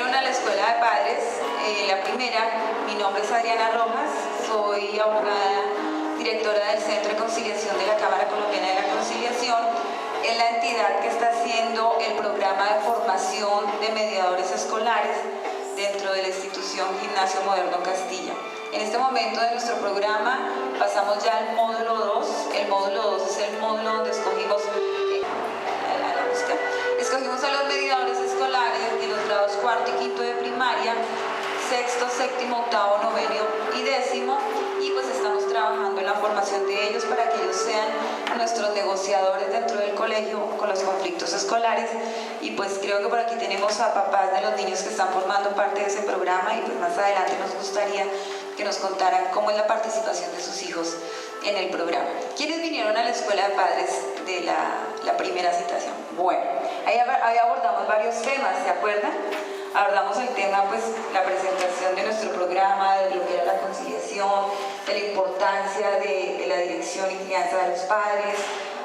vinieron a la Escuela de Padres. La primera, mi nombre es Adriana Rojas, soy abogada, directora del Centro de Conciliación de la Cámara Colombiana de la Conciliación. Es la entidad que está haciendo el programa de formación de mediadores escolares dentro de la institución Gimnasio Moderno Castilla. En este momento de nuestro programa pasamos ya al módulo 2. El módulo 2 es el módulo donde escogimos a los mediadores escolares de los grados 4º y 5º de primaria, 6º, 7º, 8º, 9º y 10º, y pues estamos trabajando en la formación de ellos para que ellos sean nuestros negociadores dentro del colegio con los conflictos escolares. Y pues creo que por aquí tenemos a papás de los niños que están formando parte de ese programa, y pues más adelante nos gustaría que nos contaran cómo es la participación de sus hijos en el programa. ¿Quiénes vinieron a la Escuela de Padres de la primera citación? Bueno, ahí abordamos varios temas, ¿se acuerdan? Abordamos el tema, pues, la presentación de nuestro programa, de lo que era la conciliación, de la importancia de la dirección y crianza de los padres.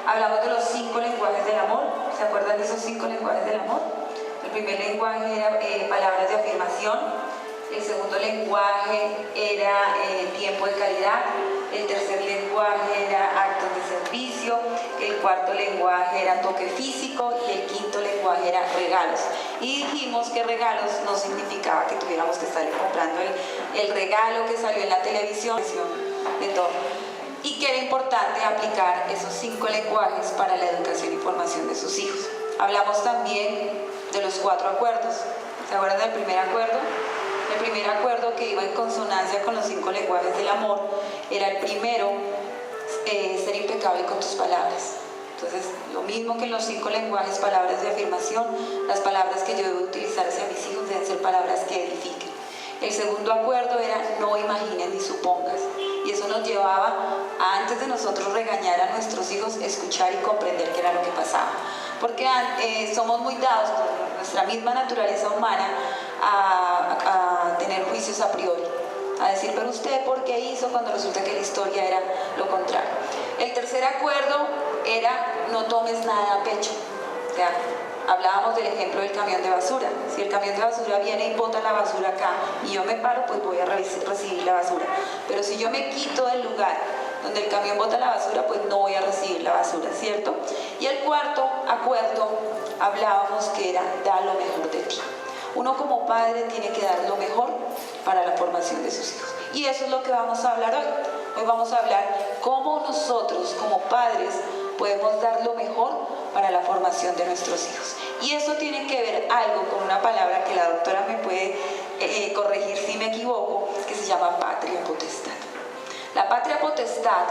Hablamos de los 5 lenguajes del amor. ¿Se acuerdan de esos 5 lenguajes del amor? El primer lenguaje era palabras de afirmación. El segundo lenguaje era tiempo de calidad. El tercer lenguaje era actos de servicio. El cuarto lenguaje era toque físico. Y el quinto lenguaje era regalos. Y dijimos que regalos no significaba que tuviéramos que estarle comprando el regalo que salió en la televisión, de todo. Y que era importante aplicar esos 5 lenguajes para la educación y formación de sus hijos. Hablamos también de los 4 acuerdos. ¿Se acuerdan del primer acuerdo? El primer acuerdo, que iba en consonancia con los 5 lenguajes del amor, era el primero, ser impecable con tus palabras. Entonces, lo mismo que en los 5 lenguajes, palabras de afirmación, las palabras que yo debo utilizar hacia mis hijos deben ser palabras que edifiquen. El segundo acuerdo era no imagines ni supongas. Y eso nos llevaba a, antes de nosotros regañar a nuestros hijos, escuchar y comprender qué era lo que pasaba. Porque somos muy dados por nuestra misma naturaleza humana a tener juicios a priori, a decir, pero usted ¿por qué hizo?, cuando resulta que la historia era lo contrario. El tercer acuerdo era no tomes nada a pecho. O sea, hablábamos del ejemplo del camión de basura. Si el camión de basura viene y bota la basura acá y yo me paro, pues voy a recibir la basura. Pero si yo me quito del lugar donde el camión bota la basura, pues no voy a recibir la basura, ¿cierto? Y el cuarto acuerdo hablábamos que era da lo mejor de ti. Uno como padre tiene que dar lo mejor para la formación de sus hijos. Y eso es lo que vamos a hablar hoy. Hoy vamos a hablar cómo nosotros como padres podemos dar lo mejor para la formación de nuestros hijos. Y eso tiene que ver algo con una palabra que la doctora me puede corregir si me equivoco, que se llama patria potestad. La patria potestad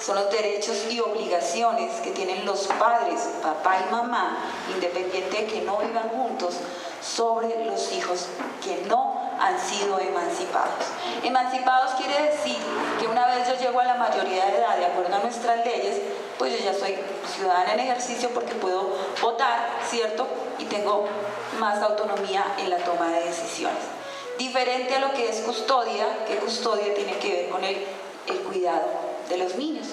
son los derechos y obligaciones que tienen los padres, papá y mamá, independiente de que no vivan juntos, sobre los hijos que no han sido emancipados. Emancipados quiere decir que una vez yo llego a la mayoría de edad, de acuerdo a nuestras leyes, pues yo ya soy ciudadana en ejercicio porque puedo votar, ¿cierto? Y tengo más autonomía en la toma de decisiones. Diferente a lo que es custodia, que custodia tiene que ver con el cuidado de los niños.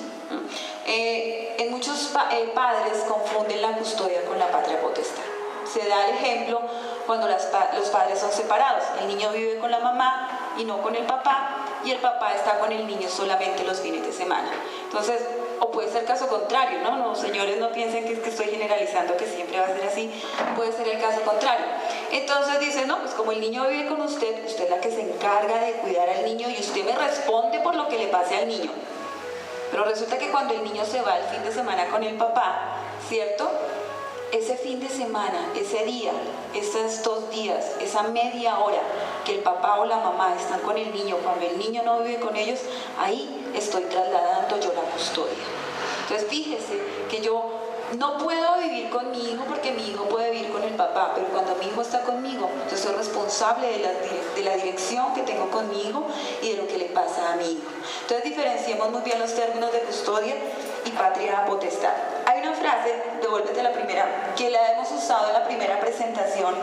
En muchos padres confunden la custodia con la patria potestad. Se da el ejemplo cuando los padres son separados. El niño vive con la mamá y no con el papá, y el papá está con el niño solamente los fines de semana. Entonces, o puede ser caso contrario, ¿no? No, señores, no piensen que estoy generalizando que siempre va a ser así. Puede ser el caso contrario. Entonces dice, no, pues como el niño vive con usted, usted es la que se encarga de cuidar al niño y usted me responde por lo que le pase al niño. Pero resulta que cuando el niño se va el fin de semana con el papá, ¿cierto? Ese fin de semana, ese día, esos 2 días, esa media hora que el papá o la mamá están con el niño, cuando el niño no vive con ellos, ahí estoy trasladando yo la custodia. Entonces fíjese que yo no puedo vivir con mi hijo porque mi hijo puede vivir con el papá, pero cuando mi hijo está conmigo, yo soy responsable de la dirección que tengo con mi hijo y de lo que le pasa a mi hijo. Entonces diferenciemos muy bien los términos de custodia y patria potestad. Hay una frase, devuélvete la primera, que la hemos usado en la primera presentación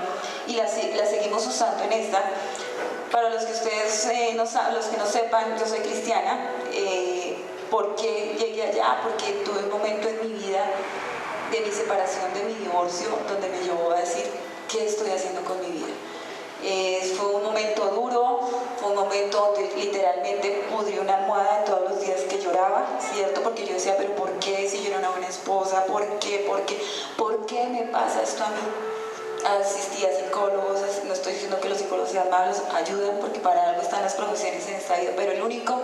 y la seguimos usando en esta. Para los que ustedes los que no sepan, yo soy cristiana. ¿Por qué llegué allá? Porque tuve un momento en mi vida de mi separación, de mi divorcio, donde me llevó a decir, ¿qué estoy haciendo con mi vida? Fue un momento duro, fue un momento donde literalmente pudrí una almohada en todos los días que lloraba, ¿cierto? Porque yo decía, pero ¿por qué si yo era una buena esposa? ¿Por qué? ¿Por qué me pasa esto a mí? Asistí a psicólogos, no estoy diciendo que los psicólogos sean malos, ayudan porque para algo están las profesiones en esta vida, pero el único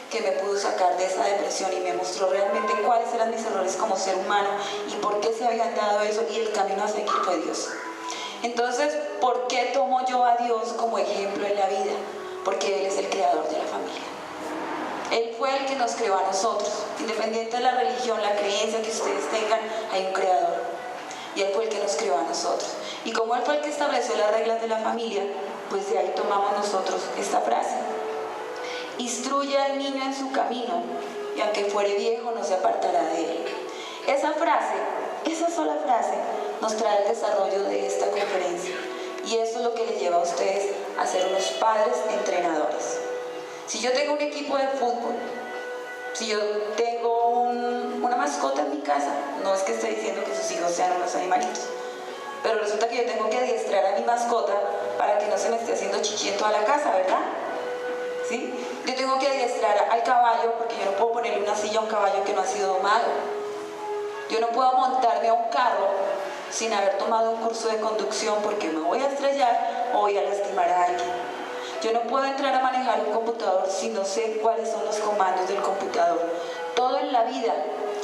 que me pudo sacar de esa depresión y me mostró realmente cuáles eran mis errores como ser humano y por qué se habían dado eso y el camino a seguir fue Dios. Entonces, ¿por qué tomo yo a Dios como ejemplo en la vida? Porque Él es el creador de la familia. Él fue el que nos creó a nosotros. Independiente de la religión, la creencia que ustedes tengan, hay un creador. Y Él fue el que nos creó a nosotros. Y como Él fue el que estableció las reglas de la familia, pues de ahí tomamos nosotros esta frase. Instruye al niño en su camino, y aunque fuere viejo no se apartará de él. Esa frase, esa sola frase, nos trae el desarrollo de esta conferencia. Y eso es lo que le lleva a ustedes a ser unos padres entrenadores. Si yo tengo un equipo de fútbol, si yo tengo una mascota en mi casa, no es que esté diciendo que sus hijos sean unos animalitos, pero resulta que yo tengo que adiestrar a mi mascota para que no se me esté haciendo chichi en toda la casa, ¿verdad? ¿Sí? Yo tengo que adiestrar al caballo porque yo no puedo ponerle una silla a un caballo que no ha sido domado. Yo no puedo montarme a un carro sin haber tomado un curso de conducción porque me voy a estrellar o voy a lastimar a alguien. Yo no puedo entrar a manejar un computador si no sé cuáles son los comandos del computador. Todo en la vida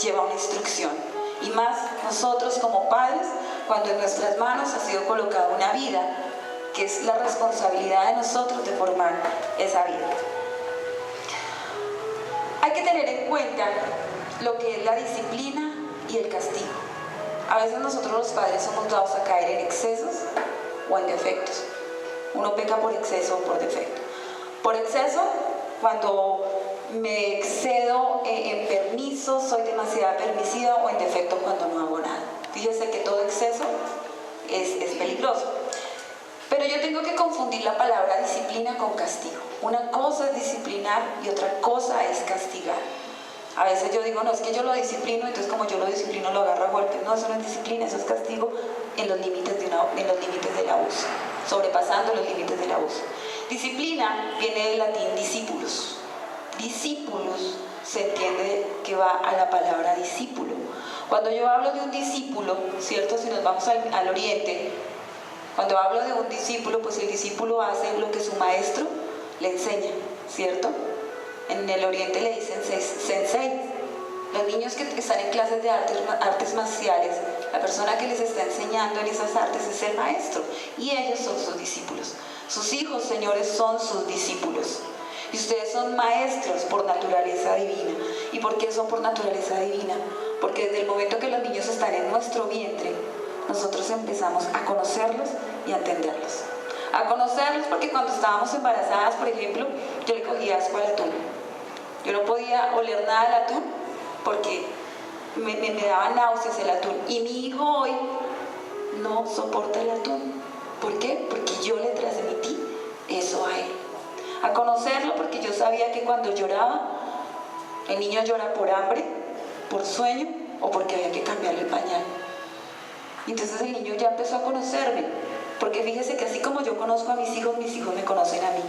lleva una instrucción. Y más nosotros como padres, cuando en nuestras manos ha sido colocada una vida, que es la responsabilidad de nosotros de formar esa vida. Hay que tener en cuenta lo que es la disciplina y el castigo. A veces nosotros los padres somos dados a caer en excesos o en defectos. Uno peca por exceso o por defecto. Por exceso, cuando me excedo en permiso, soy demasiado permisiva, o en defecto cuando no hago nada. Fíjese que todo exceso es peligroso. Pero yo tengo que confundir la palabra disciplina con castigo. Una cosa es disciplinar y otra cosa es castigar. A veces yo digo, no, es que yo lo disciplino, entonces como yo lo disciplino lo agarro a golpes. No, eso no es disciplina, eso es castigo en los límites del abuso, sobrepasando los límites del abuso. Disciplina viene del latín discípulos. Discípulos se entiende que va a la palabra discípulo. Cuando yo hablo de un discípulo, ¿cierto? Si nos vamos al oriente, cuando hablo de un discípulo, pues el discípulo hace lo que su maestro le enseña, ¿cierto? En el oriente le dicen sensei. Los niños que están en clases de artes marciales, la persona que les está enseñando en esas artes es el maestro, y ellos son sus discípulos. Sus hijos, señores, son sus discípulos. Y ustedes son maestros por naturaleza divina. ¿Y por qué son por naturaleza divina? Porque desde el momento que los niños están en nuestro vientre, nosotros empezamos a conocerlos y a entenderlos. A conocerlos porque cuando estábamos embarazadas, por ejemplo, yo le cogía asco al atún. Yo no podía oler nada del atún porque me daba náuseas el atún. Y mi hijo hoy no soporta el atún. ¿Por qué? Porque yo le transmití eso a él. A conocerlo porque yo sabía que cuando lloraba, el niño llora por hambre, por sueño o porque había que cambiarle el pañal. Y entonces el niño ya empezó a conocerme, porque fíjese que así como yo conozco a mis hijos me conocen a mí.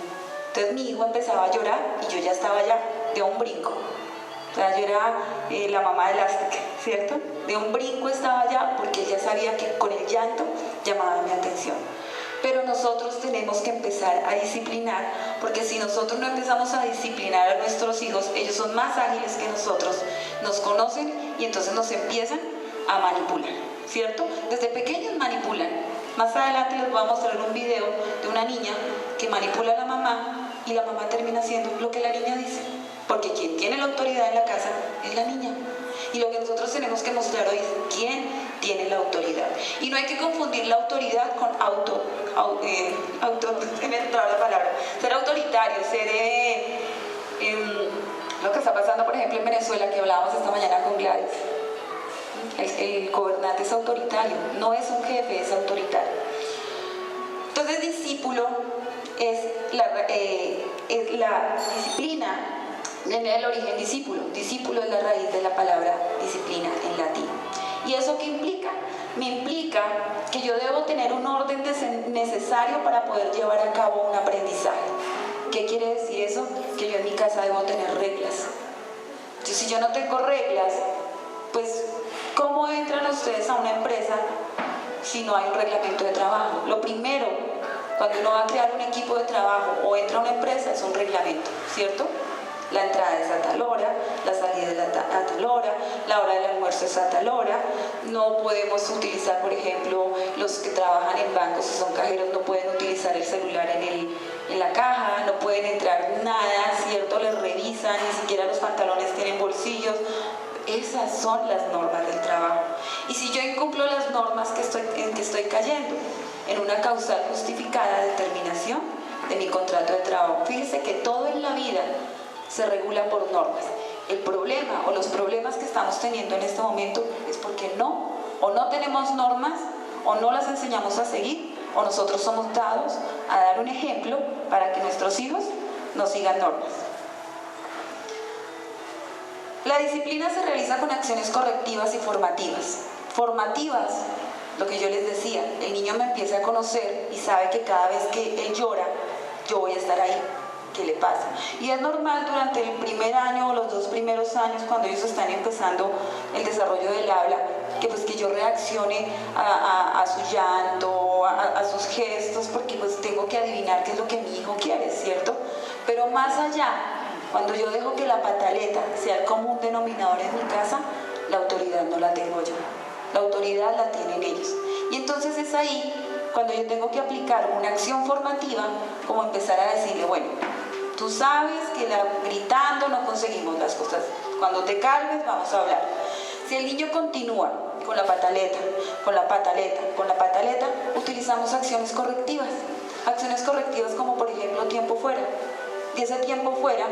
Entonces mi hijo empezaba a llorar y yo ya estaba ya de un brinco. O sea, yo era la mamá elástica, ¿cierto? De un brinco estaba ya porque él ya sabía que con el llanto llamaba mi atención. Pero nosotros tenemos que empezar a disciplinar, porque si nosotros no empezamos a disciplinar a nuestros hijos, ellos son más ágiles que nosotros, nos conocen y entonces nos empiezan a manipular, ¿cierto? Desde pequeños manipulan. Más adelante les voy a mostrar un video de una niña que manipula a la mamá y la mamá termina haciendo lo que la niña dice, porque quien tiene la autoridad en la casa es la niña. Y lo que nosotros tenemos que mostrar hoy es quién tiene la autoridad. Y no hay que confundir la autoridad con se me entró la palabra, ser autoritario, ser lo que está pasando, por ejemplo, en Venezuela, que hablábamos esta mañana con Gladys. El gobernante es autoritario, no es un jefe, es autoritario. Entonces, discípulo es la disciplina, viene del origen discípulo. Discípulo es la raíz de la palabra disciplina en latín. ¿Y eso qué implica? Me implica que yo debo tener un orden necesario para poder llevar a cabo un aprendizaje. ¿Qué quiere decir eso? Que yo en mi casa debo tener reglas. Entonces, si yo no tengo reglas, pues ¿cómo entran ustedes a una empresa si no hay un reglamento de trabajo? Lo primero, cuando uno va a crear un equipo de trabajo o entra a una empresa, es un reglamento, ¿cierto? La entrada es a tal hora, la salida es a tal hora, la hora del almuerzo es a tal hora. No podemos utilizar, por ejemplo, los que trabajan en bancos, si son cajeros, no pueden utilizar el celular en la caja, no pueden entrar nada, ¿cierto? Les revisan, ni siquiera los pantalones tienen bolsillos. Esas son las normas del trabajo. Y si yo incumplo las normas en que estoy cayendo, en una causal justificada determinación de mi contrato de trabajo. Fíjese que todo en la vida se regula por normas. El problema o los problemas que estamos teniendo en este momento es porque no tenemos normas, o no las enseñamos a seguir, o nosotros somos dados a dar un ejemplo para que nuestros hijos nos sigan normas. La disciplina se realiza con acciones correctivas y formativas. Formativas, lo que yo les decía, el niño me empieza a conocer y sabe que cada vez que él llora, yo voy a estar ahí. ¿Qué le pasa? Y es normal durante el primer año o los 2 primeros años, cuando ellos están empezando el desarrollo del habla, que yo reaccione a su llanto, a sus gestos, porque pues tengo que adivinar qué es lo que mi hijo quiere, ¿cierto? Pero más allá, cuando yo dejo que la pataleta sea el común denominador en mi casa, la autoridad no la tengo yo, la autoridad la tienen ellos. Y entonces es ahí cuando yo tengo que aplicar una acción formativa, como empezar a decirle, bueno, tú sabes que gritando no conseguimos las cosas. Cuando te calmes vamos a hablar. Si el niño continúa con la pataleta, utilizamos acciones correctivas. Acciones correctivas como por ejemplo tiempo fuera. Y ese tiempo fuera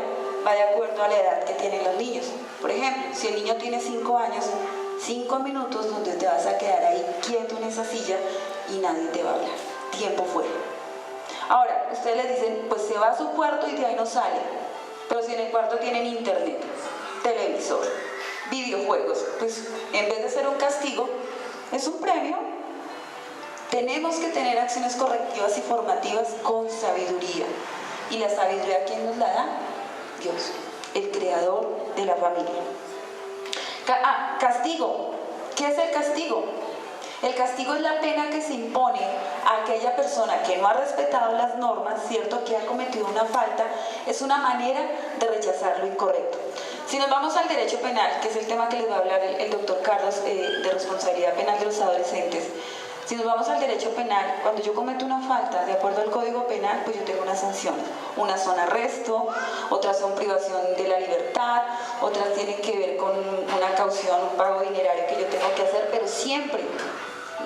va de acuerdo a la edad que tienen los niños. Por ejemplo, si el niño tiene 5 años, 5 minutos donde te vas a quedar ahí quieto en esa silla y nadie te va a hablar. Tiempo fuera. Ahora, ustedes le dicen, pues se va a su cuarto y de ahí no sale. Pero si en el cuarto tienen internet, televisor, videojuegos, pues en vez de ser un castigo, es un premio. Tenemos que tener acciones correctivas y formativas con sabiduría. ¿Y la sabiduría quién nos la da? Dios, el creador de la familia. Castigo. ¿Qué es el castigo? El castigo es la pena que se impone a aquella persona que no ha respetado las normas, ¿cierto? Que ha cometido una falta. Es una manera de rechazar lo incorrecto. Si nos vamos al derecho penal, que es el tema que les va a hablar el doctor Carlos, de responsabilidad penal de los adolescentes. Si nos vamos al derecho penal, cuando yo cometo una falta, de acuerdo al Código Penal, pues yo tengo una sanción. Unas son arresto, otras son privación de la libertad, otras tienen que ver con una caución, un pago dinerario que yo tengo que hacer, pero siempre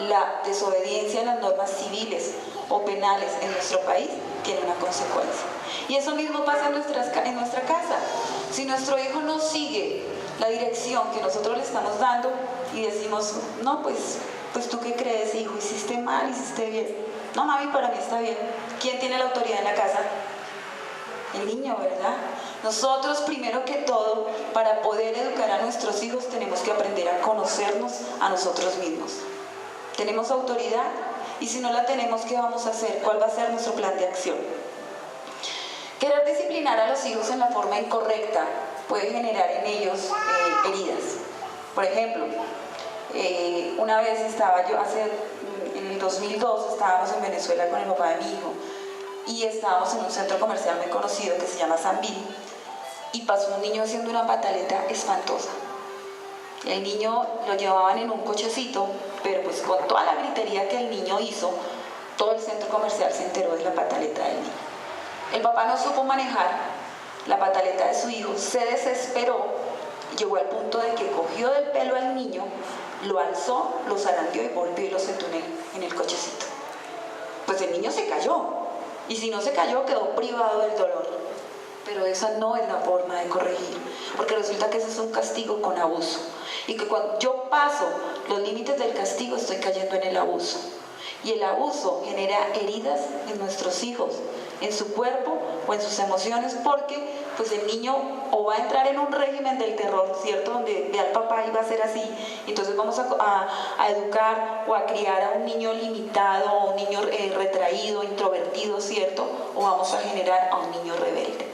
la desobediencia a las normas civiles o penales en nuestro país tiene una consecuencia. Y eso mismo pasa en nuestra casa. Si nuestro hijo no sigue la dirección que nosotros le estamos dando y decimos, no, pues tú qué crees, hijo, hiciste mal, hiciste bien. No, mami, para mí está bien. ¿Quién tiene la autoridad en la casa? El niño, ¿verdad? Nosotros, primero que todo, para poder educar a nuestros hijos, tenemos que aprender a conocernos a nosotros mismos. Tenemos autoridad y si no la tenemos, ¿qué vamos a hacer? ¿Cuál va a ser nuestro plan de acción? Querer disciplinar a los hijos en la forma incorrecta puede generar en ellos heridas. Por ejemplo, una vez en el 2002 estábamos en Venezuela con el papá de mi hijo y estábamos en un centro comercial muy conocido que se llama Sambil y pasó un niño haciendo una pataleta espantosa. El niño lo llevaban en un cochecito, pero pues con toda la gritería que el niño hizo, todo el centro comercial se enteró de la pataleta del niño. El papá no supo manejar la pataleta de su hijo, se desesperó, llegó al punto de que cogió del pelo al niño, lo alzó, lo zarandeó y volvió y lo sentó en el cochecito. Pues el niño se cayó, y si no se cayó quedó privado del dolor. Pero esa no es la forma de corregir, porque resulta que ese es un castigo con abuso. Y que cuando yo paso los límites del castigo estoy cayendo en el abuso. Y el abuso genera heridas en nuestros hijos, en su cuerpo o en sus emociones, porque pues el niño o va a entrar en un régimen del terror, ¿cierto? Donde ve al papá y va a ser así. Entonces vamos a educar o a criar a un niño limitado, a un niño retraído, introvertido, ¿cierto? O vamos a generar a un niño rebelde.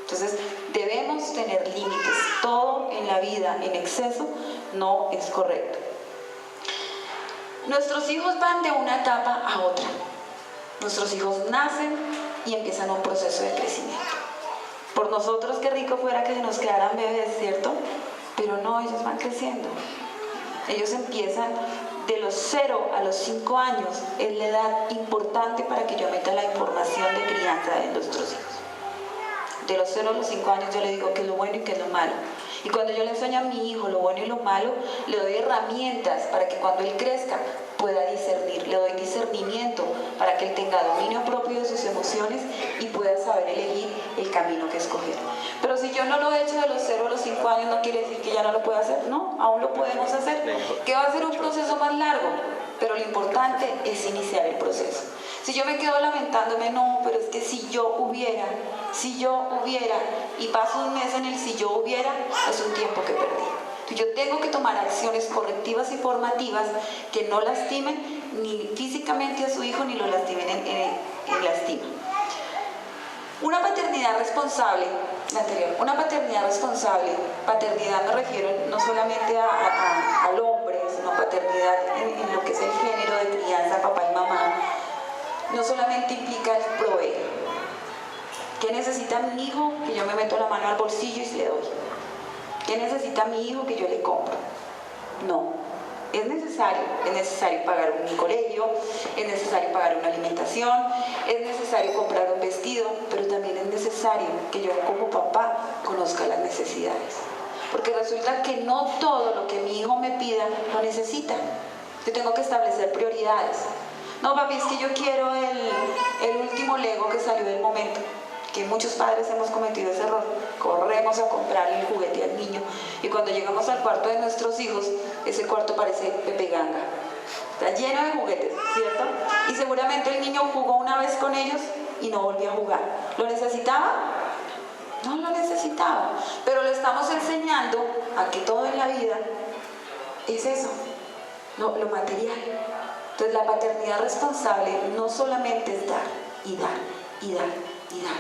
Entonces debemos tener límites. Todo en la vida en exceso no es correcto. Nuestros hijos van de una etapa a otra. Nuestros hijos nacen y empiezan un proceso de crecimiento. Por nosotros qué rico fuera que se nos quedaran bebés, ¿cierto? Pero no, ellos van creciendo. Ellos empiezan de los 0 a los 5 años. Es la edad importante para que yo meta la información de crianza de nuestros hijos. De los 0 a los 5 años yo le digo qué es lo bueno y qué es lo malo. Y cuando yo le enseño a mi hijo lo bueno y lo malo, le doy herramientas para que cuando él crezca pueda discernir. Le doy discernimiento para que él tenga dominio propio de sus emociones y pueda saber elegir el camino que escoger. Pero si yo no lo he hecho de los 0 a los 5 años, no quiere decir que ya no lo pueda hacer. No, aún lo podemos hacer. Que va a ser un proceso más largo, pero lo importante es iniciar el proceso. Si yo me quedo lamentándome, no, pero es que si yo hubiera, y paso un mes en el si yo hubiera, es un tiempo que perdí. Entonces yo tengo que tomar acciones correctivas y formativas que no lastimen ni físicamente a su hijo, ni lo lastimen en la estima. Una paternidad responsable, paternidad me refiero no solamente al hombre, sino paternidad en lo que es el género de crianza, papá y mamá. No solamente implica el proveer. ¿Qué necesita mi hijo? Que yo me meto la mano al bolsillo y le doy. ¿Qué necesita mi hijo? Que yo le compro. No. Es necesario pagar un colegio, es necesario pagar una alimentación, es necesario comprar un vestido, pero también es necesario que yo como papá conozca las necesidades. Porque resulta que no todo lo que mi hijo me pida lo necesita. Yo tengo que establecer prioridades. No, papi, es que yo quiero el último Lego que salió del momento. Que muchos padres hemos cometido ese error. Corremos a comprarle el juguete al niño y cuando llegamos al cuarto de nuestros hijos, ese cuarto parece Pepe Ganga. Está lleno de juguetes, ¿cierto? Y seguramente el niño jugó una vez con ellos y no volvió a jugar. ¿Lo necesitaba? No lo necesitaba. Pero le estamos enseñando a que todo en la vida es eso, lo material. Entonces la paternidad responsable no solamente es dar y dar y dar y dar,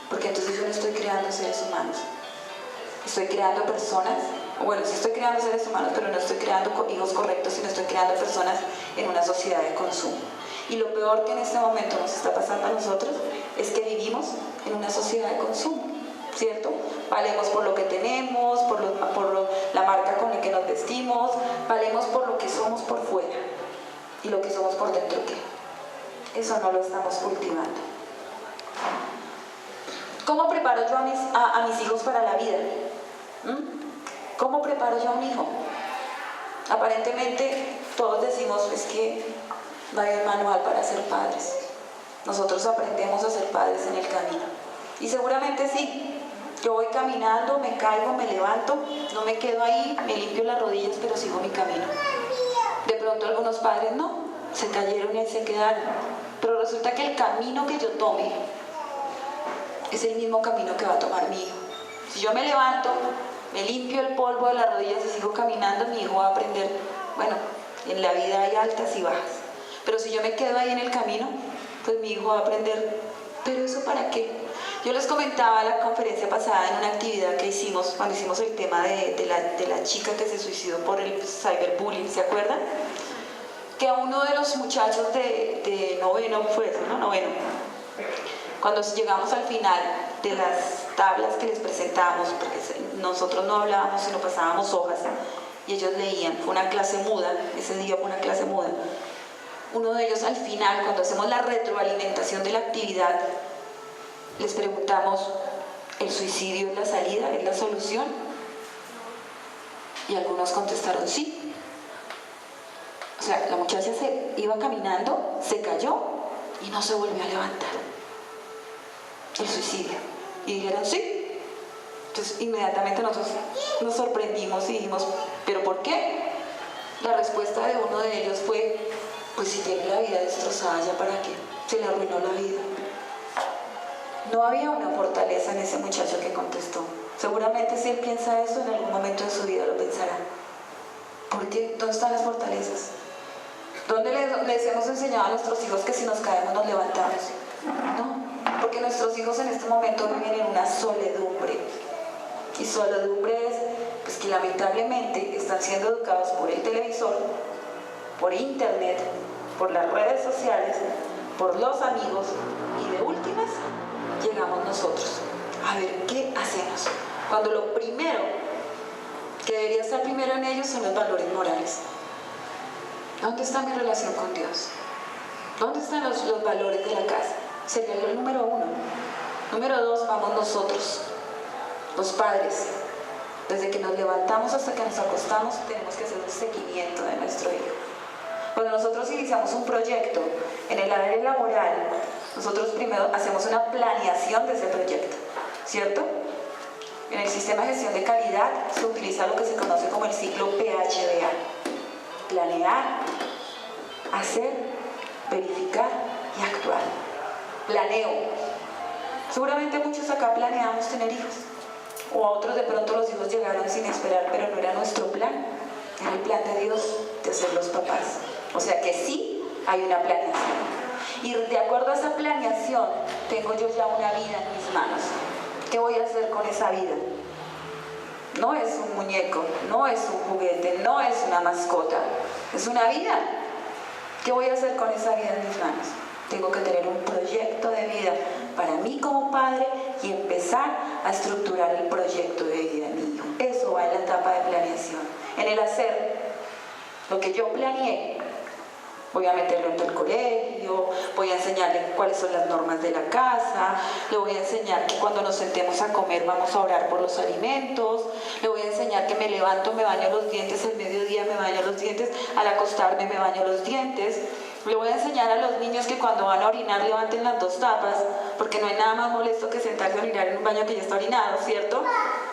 porque entonces yo no estoy creando seres humanos, estoy creando personas, bueno, sí estoy creando seres humanos, pero no estoy creando hijos correctos, sino estoy creando personas en una sociedad de consumo. Y lo peor que en este momento nos está pasando a nosotros es que vivimos en una sociedad de consumo, ¿cierto? Valemos por lo que tenemos, por la marca con la que nos vestimos, valemos por lo que somos por fuera. ¿Y lo que somos por dentro qué? Eso no lo estamos cultivando. ¿Cómo preparo yo a mis hijos para la vida? ¿Cómo preparo yo a un hijo? Aparentemente todos decimos es que no hay un manual para ser padres. Nosotros aprendemos a ser padres en el camino. Y seguramente sí. Yo voy caminando, me caigo, me levanto, no me quedo ahí, me limpio las rodillas, pero sigo mi camino. De pronto algunos padres no, se cayeron y se quedaron. Pero resulta que el camino que yo tome es el mismo camino que va a tomar mi hijo. Si yo me levanto, me limpio el polvo de las rodillas y sigo caminando, mi hijo va a aprender, bueno, en la vida hay altas y bajas. Pero si yo me quedo ahí en el camino, pues mi hijo va a aprender, ¿pero eso para qué? Yo les comentaba la conferencia pasada en una actividad que hicimos, cuando hicimos el tema de la chica que se suicidó por el cyberbullying, ¿se acuerdan? Que a uno de los muchachos de noveno, fue eso, ¿no? Noveno. Cuando llegamos al final de las tablas que les presentamos, porque nosotros no hablábamos, sino pasábamos hojas, y ellos leían, fue una clase muda, ese día fue una clase muda. Uno de ellos al final, cuando hacemos la retroalimentación de la actividad, les preguntamos, ¿el suicidio es la salida, es la solución? Y algunos contestaron sí. O sea, la muchacha se iba caminando, se cayó y no se volvió a levantar. El suicidio. Y dijeron sí. Entonces inmediatamente nosotros nos sorprendimos y dijimos, ¿pero por qué? La respuesta de uno de ellos fue, pues si tiene la vida destrozada, ¿ya para qué? Se le arruinó la vida. No había una fortaleza en ese muchacho que contestó. Seguramente si él piensa eso, en algún momento de su vida lo pensará. ¿Por qué? ¿Dónde están las fortalezas? ¿Dónde les hemos enseñado a nuestros hijos que si nos caemos nos levantamos? No, porque nuestros hijos en este momento viven en una soledumbre. Y soledumbre es pues, que lamentablemente están siendo educados por el televisor, por internet, por las redes sociales, por los amigos y de últimas llegamos nosotros a ver qué hacemos. Cuando lo primero que debería estar primero en ellos son los valores morales. ¿Dónde está mi relación con Dios? ¿Dónde están los valores de la casa? Sería el número 1. Número 2, vamos nosotros, los padres. Desde que nos levantamos hasta que nos acostamos tenemos que hacer un seguimiento de nuestro hijo. Cuando nosotros iniciamos un proyecto en el área laboral, nosotros primero hacemos una planeación de ese proyecto, ¿cierto? En el sistema de gestión de calidad se utiliza lo que se conoce como el ciclo PHDA. Planear, hacer, verificar y actuar. Planeo. Seguramente muchos acá planeamos tener hijos. O a otros de pronto los hijos llegaron sin esperar, pero no era nuestro plan. Era el plan de Dios de ser los papás. O sea que sí hay una planeación. Y de acuerdo a esa planeación, tengo yo ya una vida en mis manos. ¿Qué voy a hacer con esa vida? No es un muñeco, no es un juguete, no es una mascota, es una vida. ¿Qué voy a hacer con esa vida en mis manos? Tengo que tener un proyecto de vida para mí como padre y empezar a estructurar el proyecto de vida de mi hijo. Eso va en la etapa de planeación. En el hacer, lo que yo planeé, voy a meterlo en el colegio, voy a enseñarle cuáles son las normas de la casa, le voy a enseñar que cuando nos sentemos a comer vamos a orar por los alimentos, le voy a enseñar que me levanto, me baño los dientes, al mediodía me baño los dientes, al acostarme me baño los dientes. Le voy a enseñar a los niños que cuando van a orinar levanten las 2 tapas, porque no hay nada más molesto que sentarse a orinar en un baño que ya está orinado, ¿cierto?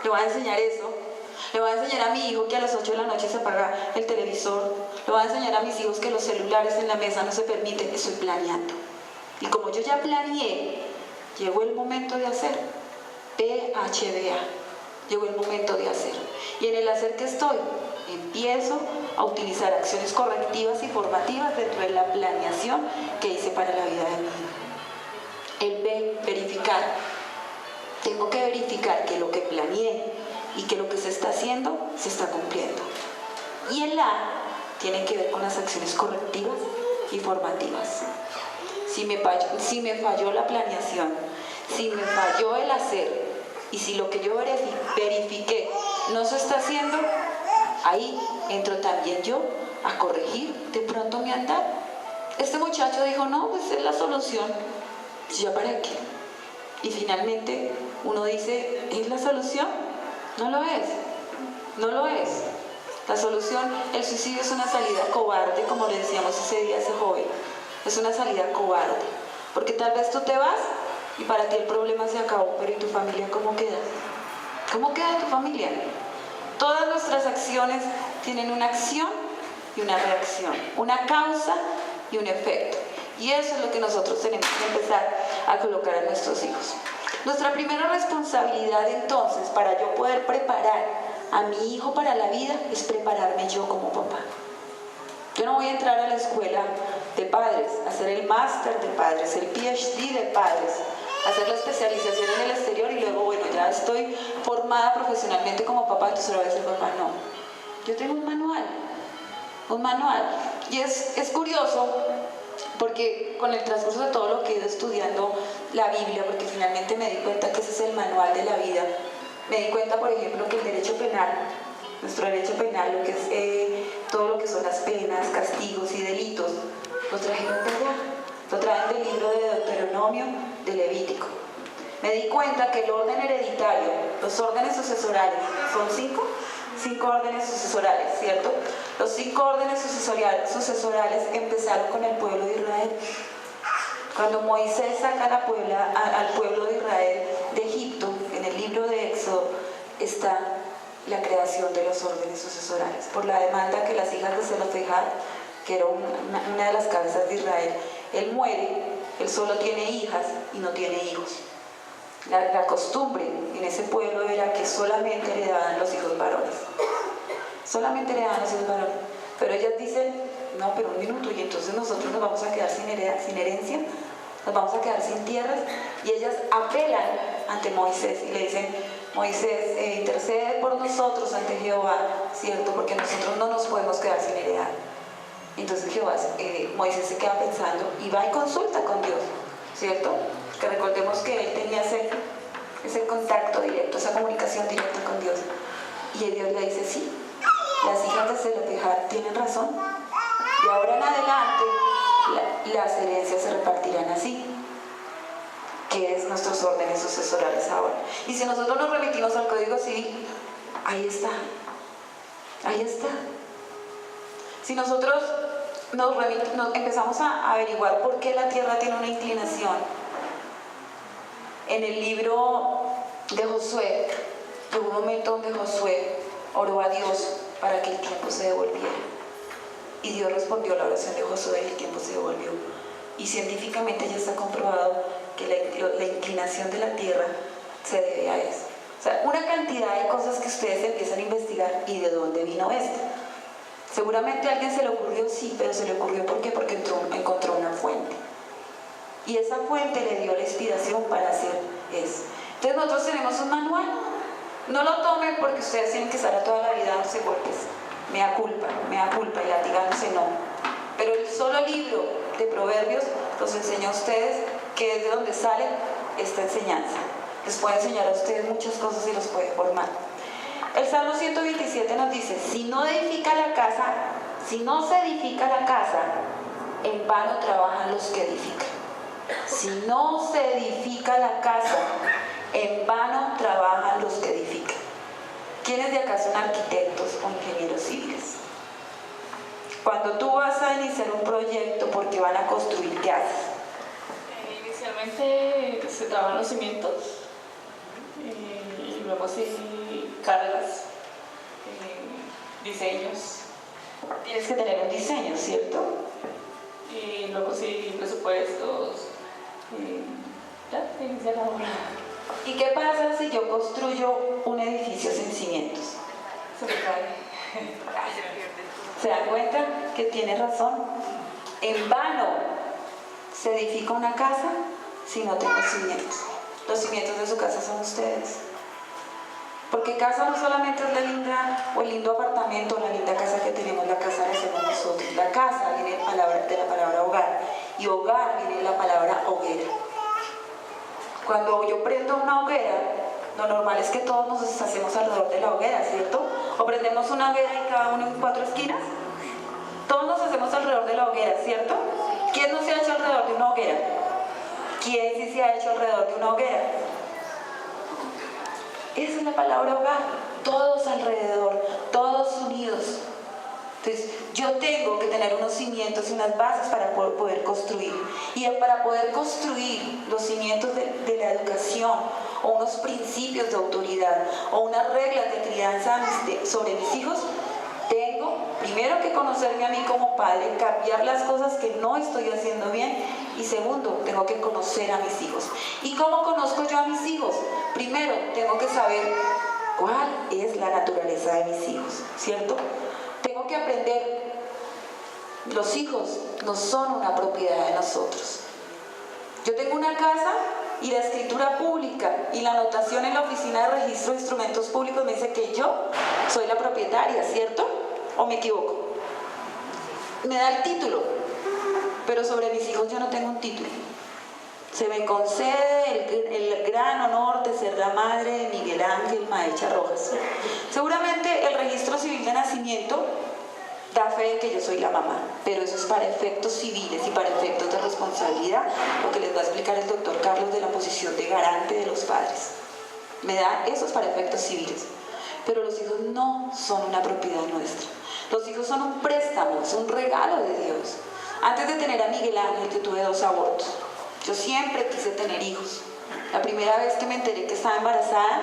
Le voy a enseñar eso. Le voy a enseñar a mi hijo que a las 8 de la noche se apaga el televisor. Le voy a enseñar a mis hijos que los celulares en la mesa no se permiten. Estoy planeando. Y como yo ya planeé, llegó el momento de hacer. PHDA. Llegó el momento de hacer. Y en el hacer que estoy, empiezo a utilizar acciones correctivas y formativas dentro de la planeación que hice para la vida de mi hijo. El B, verificar. Tengo que verificar que lo que planeé y que lo que se está haciendo se está cumpliendo. Y el A tiene que ver con las acciones correctivas y formativas. Si me falló la planeación, si me falló el hacer y si lo que yo verifiqué no se está haciendo, ahí entro también yo a corregir de pronto mi andar. Este muchacho dijo, no, pues es la solución. ¿Ya para qué? Y finalmente uno dice, ¿es la solución? No lo es, no lo es. La solución, el suicidio es una salida cobarde, como le decíamos ese día a ese joven. Es una salida cobarde, porque tal vez tú te vas y para ti el problema se acabó, pero ¿y tu familia cómo queda? ¿Cómo queda tu familia? Todas nuestras acciones tienen una acción y una reacción, una causa y un efecto. Y eso es lo que nosotros tenemos que empezar a colocar a nuestros hijos. Nuestra primera responsabilidad entonces para yo poder preparar a mi hijo para la vida es prepararme yo como papá. Yo no voy a entrar a la escuela de padres, a hacer el máster de padres, el PhD de padres, a hacer la especialización en el exterior y luego, bueno, ya estoy formada profesionalmente como papá, entonces ahora voy a ser papá. No, yo tengo un manual. Y es curioso porque con el transcurso de todo lo que he ido estudiando la Biblia, porque finalmente me di cuenta que ese es el manual de la vida, me di cuenta, por ejemplo, que el derecho penal, nuestro derecho penal, lo que es todo lo que son las penas, castigos y delitos, lo trajeron de allá, lo traen del libro de Deuteronomio, de Levítico. Me di cuenta que el orden hereditario, los órdenes sucesorales, son 5 órdenes sucesorales, ¿cierto? Los 5 órdenes sucesorales empezaron con el pueblo de Israel. Cuando Moisés saca al pueblo de Israel de Egipto, en el libro de Éxodo, está la creación de los órdenes sucesorales, por la demanda que las hijas de Zelofehad, que era una de las cabezas de Israel, él muere, él solo tiene hijas y no tiene hijos. La costumbre en ese pueblo era que solamente heredaban los hijos varones. Solamente heredaban los hijos varones. Pero ellas dicen, no, pero un minuto, y entonces nosotros nos vamos a quedar sin herencia, nos vamos a quedar sin tierras. Y ellas apelan ante Moisés y le dicen, Moisés, intercede por nosotros ante Jehová, ¿cierto? Porque nosotros no nos podemos quedar sin heredad. Entonces Moisés se queda pensando y va y consulta con Dios, ¿cierto? Que recordemos que él tenía ese contacto directo, esa comunicación directa con Dios. Y Dios le dice, sí, las hijas de Zelofehad tienen razón. De ahora en adelante las herencias se repartirán así, que es nuestros órdenes sucesorales ahora. Y si nosotros nos remitimos al Código Civil, ahí está. Si nosotros nos empezamos a averiguar por qué la tierra tiene una inclinación, en el libro de Josué, llegó un momento donde Josué oró a Dios para que el tiempo se devolviera. Y Dios respondió a la oración de Josué y el tiempo se devolvió. Y científicamente ya está comprobado que la inclinación de la tierra se debe a eso. O sea, una cantidad de cosas que ustedes empiezan a investigar y de dónde vino esto. Seguramente a alguien se le ocurrió, sí, pero se le ocurrió ¿por qué? Porque encontró una fuente. Y esa fuente le dio la inspiración para hacer eso. Entonces nosotros tenemos un manual. No lo tomen porque ustedes tienen que estar toda la vida dándose golpes. Mea culpa, y latigándose, no. Pero el solo libro de Proverbios los enseña a ustedes que es de donde sale esta enseñanza. Les puede enseñar a ustedes muchas cosas y los puede formar. El Salmo 127 nos dice, si no se edifica la casa, en vano trabajan los que edifican. Si no se edifica la casa, en vano trabajan los que edifican. ¿Quiénes de acá son arquitectos o ingenieros civiles? Cuando tú vas a iniciar un proyecto porque van a construir, ¿qué haces? Inicialmente se trabajan los cimientos y luego sí cargas, diseños. Tienes que tener un diseño, ¿cierto? Y luego sí presupuestos, ya se inicia la obra. ¿Y qué pasa si yo construyo un edificio sin cimientos? Se me cae. ¿Se dan cuenta que tiene razón? En vano se edifica una casa si no tengo cimientos. Los cimientos de su casa son ustedes. Porque casa no solamente es la linda o el lindo apartamento, la linda casa que tenemos, la casa la hacemos nosotros. La casa viene de la palabra hogar y hogar viene de la palabra hoguera. Cuando yo prendo una hoguera, lo normal es que todos nos hacemos alrededor de la hoguera, ¿cierto? O prendemos una hoguera y cada uno en 4 esquinas. Todos nos hacemos alrededor de la hoguera, ¿cierto? ¿Quién no se ha hecho alrededor de una hoguera? ¿Quién sí se ha hecho alrededor de una hoguera? Esa es la palabra hogar. Todos alrededor, todos unidos. Entonces, yo tengo que tener unos cimientos y unas bases para poder construir. Y para poder construir los cimientos de la educación, o unos principios de autoridad, o unas reglas de crianza sobre mis hijos, tengo primero que conocerme a mí como padre, cambiar las cosas que no estoy haciendo bien, y segundo, tengo que conocer a mis hijos. ¿Y cómo conozco yo a mis hijos? Primero, tengo que saber cuál es la naturaleza de mis hijos, ¿cierto? Tengo que aprender, los hijos no son una propiedad de nosotros. Yo tengo una casa y la escritura pública y la anotación en la oficina de registro de instrumentos públicos me dice que yo soy la propietaria, ¿cierto? ¿O me equivoco? Me da el título, pero sobre mis hijos yo no tengo un título. Se me concede el gran honor de ser la madre de Miguel Ángel Maecha Rojas. Seguramente el registro civil de nacimiento da fe de que yo soy la mamá, pero eso es para efectos civiles y para efectos de responsabilidad, lo que les va a explicar el doctor Carlos de la posición de garante de los padres. Eso es para efectos civiles, pero los hijos no son una propiedad nuestra. Los hijos son un préstamo, es un regalo de Dios. Antes de tener a Miguel Ángel, yo tuve 2 abortos. Yo siempre quise tener hijos. La primera vez que me enteré que estaba embarazada,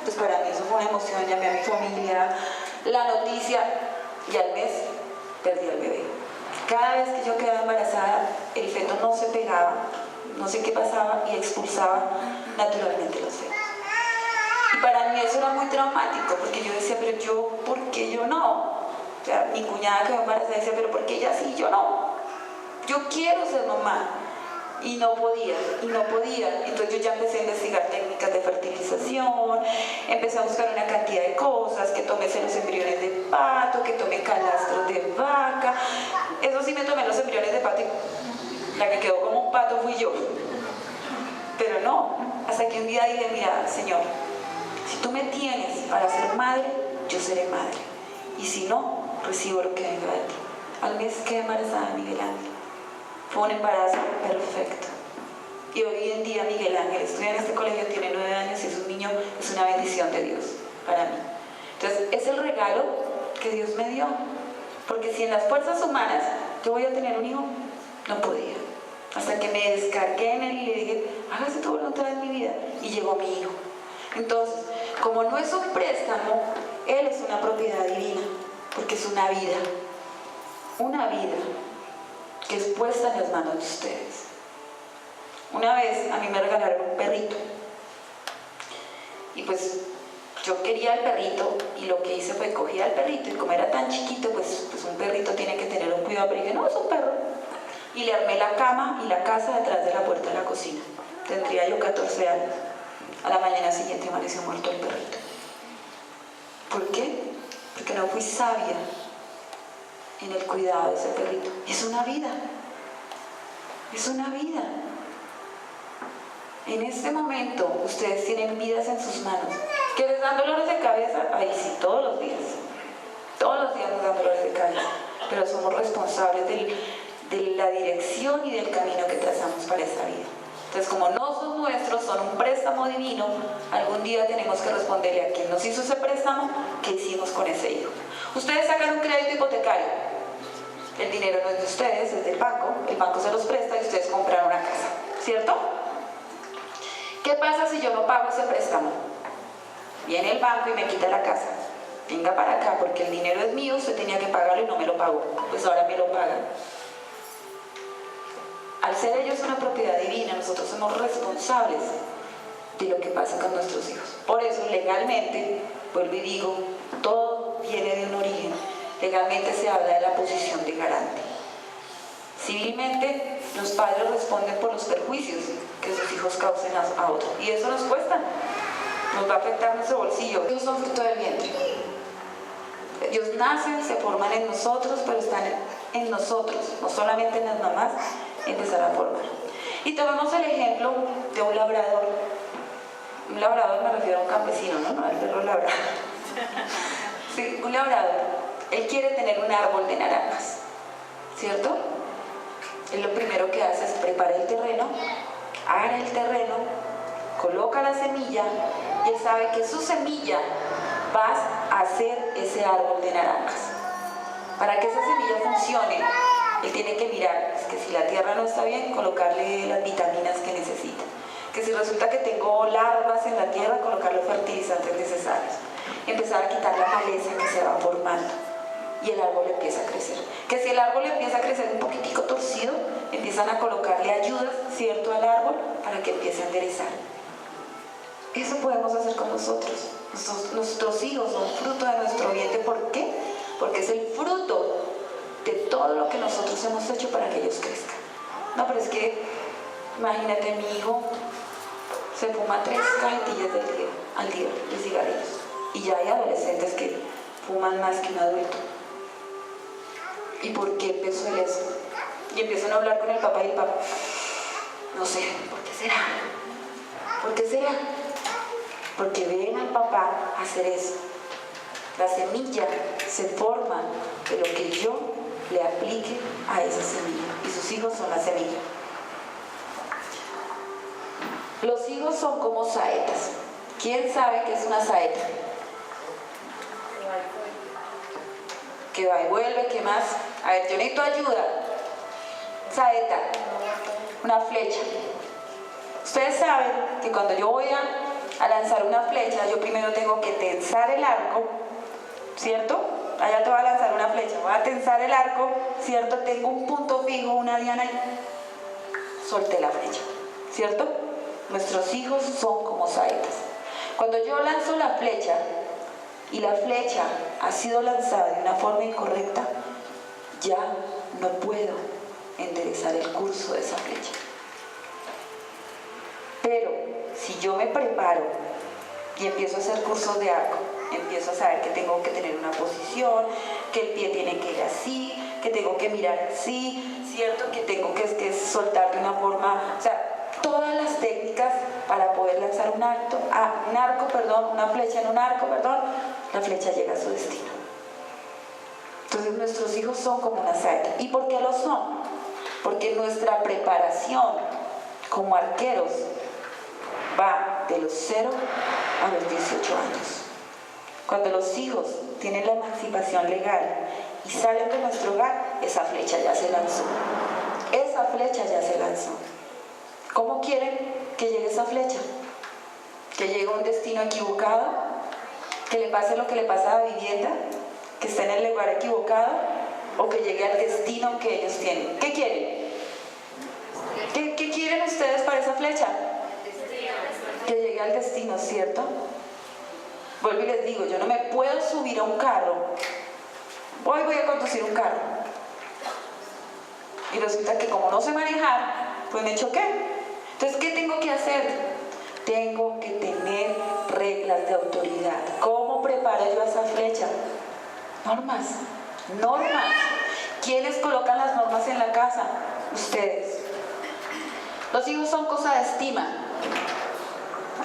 pues para mí eso fue una emoción. Llamé a mi familia, la noticia, y al mes perdí al bebé. Cada vez que yo quedaba embarazada, el feto no se pegaba, no sé qué pasaba, y expulsaba naturalmente los fetos. Y para mí eso era muy traumático, porque yo decía, pero yo, ¿por qué yo no? O sea, mi cuñada que me embarazada decía, pero ¿por qué ella sí y yo no? Yo quiero ser mamá. Y no podía. Entonces yo ya empecé a investigar técnicas de fertilización, empecé a buscar una cantidad de cosas, que tomé los embriones de pato, que tomé calastros de vaca. Eso sí, me tomé los embriones de pato y la que quedó como un pato fui yo. Pero no, hasta que un día dije, mira, Señor, si tú me tienes para ser madre, yo seré madre. Y si no, recibo lo que venga de ti. Al mes quedé embarazada de Miguel Ángel. Fue un embarazo perfecto. Y hoy en día Miguel Ángel estudia en este colegio, tiene 9 años y es un niño, es una bendición de Dios para mí. Entonces, es el regalo que Dios me dio. Porque si en las fuerzas humanas yo voy a tener un hijo, no podía. Hasta que me descargué en él y le dije, hágase tu voluntad en mi vida. Y llegó mi hijo. Entonces, como no es un préstamo, él es una propiedad divina. Porque es una vida. Una vida que es puesta en las manos de ustedes. Una vez a mí me regalaron un perrito y pues yo quería el perrito y lo que hice fue cogí al perrito y como era tan chiquito pues un perrito tiene que tener un cuidado, pero dije no, es un perro, y le armé la cama y la casa detrás de la puerta de la cocina. Tendría yo 14 años. A la mañana siguiente amaneció muerto el perrito. ¿Por qué? Porque no fui sabia en el cuidado de ese perrito. Es una vida. Es una vida. En este momento ustedes tienen vidas en sus manos. ¿Que les dan dolores de cabeza? Ahí sí, todos los días. Todos los días nos dan dolores de cabeza. Pero somos responsables de la dirección y del camino que trazamos para esa vida. Entonces, como no son nuestros, son un préstamo divino, algún día tenemos que responderle a quien nos hizo ese préstamo, ¿qué hicimos con ese hijo? Ustedes sacan un crédito hipotecario. El dinero no es de ustedes, es del banco. El banco se los presta y ustedes compran una casa, ¿cierto? ¿Qué pasa si yo no pago ese préstamo? Viene el banco y me quita la casa. Venga para acá, porque el dinero es mío, usted tenía que pagarlo y no me lo pagó. Pues ahora me lo pagan. Al ser ellos una propiedad divina, nosotros somos responsables de lo que pasa con nuestros hijos. Por eso, legalmente, vuelvo y digo, todo viene de un origen. Legalmente se habla de la posición de garante. Civilmente, los padres responden por los perjuicios que sus hijos causen a otros. Y eso nos cuesta. Nos va a afectar nuestro bolsillo. Ellos son fruto del vientre. Ellos nacen, se forman en nosotros, pero están en nosotros, no solamente en las mamás, empezar a formar. Y tomemos el ejemplo de un labrador. Un labrador me refiero a un campesino, no al perro labrador. Sí, un labrador. Él quiere tener un árbol de naranjas, ¿cierto? Él lo primero que hace es preparar el terreno, ara el terreno, coloca la semilla y él sabe que su semilla va a hacer ese árbol de naranjas. Para que esa semilla funcione, él tiene que mirar, es que si la tierra no está bien, colocarle las vitaminas que necesita. Que si resulta que tengo larvas en la tierra, colocar los fertilizantes necesarios. Empezar a quitar la maleza que se va formando. Y el árbol empieza a crecer. Que si el árbol empieza a crecer un poquitico torcido, empiezan a colocarle ayudas, ¿cierto?, al árbol para que empiece a enderezar. Eso podemos hacer con nosotros. Nuestros hijos son fruto de nuestro vientre. ¿Por qué? Porque es el fruto de todo lo que nosotros hemos hecho para que ellos crezcan. No, pero es que, imagínate, mi hijo se fuma 3 cajetillas al día de cigarrillos. Y ya hay adolescentes que fuman más que un adulto. ¿Y por qué empezó él eso? Y empiezan a hablar con el papá y el papá, no sé, ¿por qué será? ¿Por qué será? Porque ven al papá hacer eso. La semilla se forma de lo que yo le aplique a esa semilla. Y sus hijos son la semilla. Los hijos son como saetas. ¿Quién sabe qué es una saeta? Que va y vuelve, ¿qué más? A ver, yo necesito ayuda. Saeta, una flecha. Ustedes saben que cuando yo voy a lanzar una flecha, yo primero tengo que tensar el arco, ¿cierto? Allá te voy a lanzar una flecha, voy a tensar el arco, ¿cierto? Tengo un punto fijo, una diana y solté la flecha. ¿cierto? Nuestros hijos son como saetas. Cuando yo lanzo la flecha y la flecha ha sido lanzada de una forma incorrecta, ya no puedo enderezar el curso de esa flecha. Pero si yo me preparo y empiezo a hacer cursos de arco, empiezo a saber que tengo que tener una posición, que el pie tiene que ir así, que tengo que mirar así, ¿cierto? Que tengo que soltar de una forma, o sea, todas las técnicas para poder lanzar una flecha en un arco, la flecha llega a su destino. Entonces nuestros hijos son como una saeta. ¿Y por qué lo son? Porque nuestra preparación como arqueros va de los 0 a los 18 años. Cuando los hijos tienen la emancipación legal y salen de nuestro hogar, esa flecha ya se lanzó. Esa flecha ya se lanzó. ¿Cómo quieren que llegue esa flecha? ¿Que llegue a un destino equivocado? ¿Que le pase lo que le pasa a la vivienda? ¿Que esté en el lugar equivocado? ¿O que llegue al destino que ellos tienen? ¿Qué quieren? ¿Qué quieren ustedes para esa flecha? Que llegue al destino, ¿cierto? Vuelvo y les digo, yo no me puedo subir a un carro. Hoy voy a conducir un carro. Y resulta que como no sé manejar, pues me choqué. Entonces, ¿qué tengo que hacer? Tengo que tener reglas de autoridad. ¿Cómo preparo yo esa flecha? Normas. ¿Quiénes colocan las normas en la casa? Ustedes. Los hijos son cosa de estima.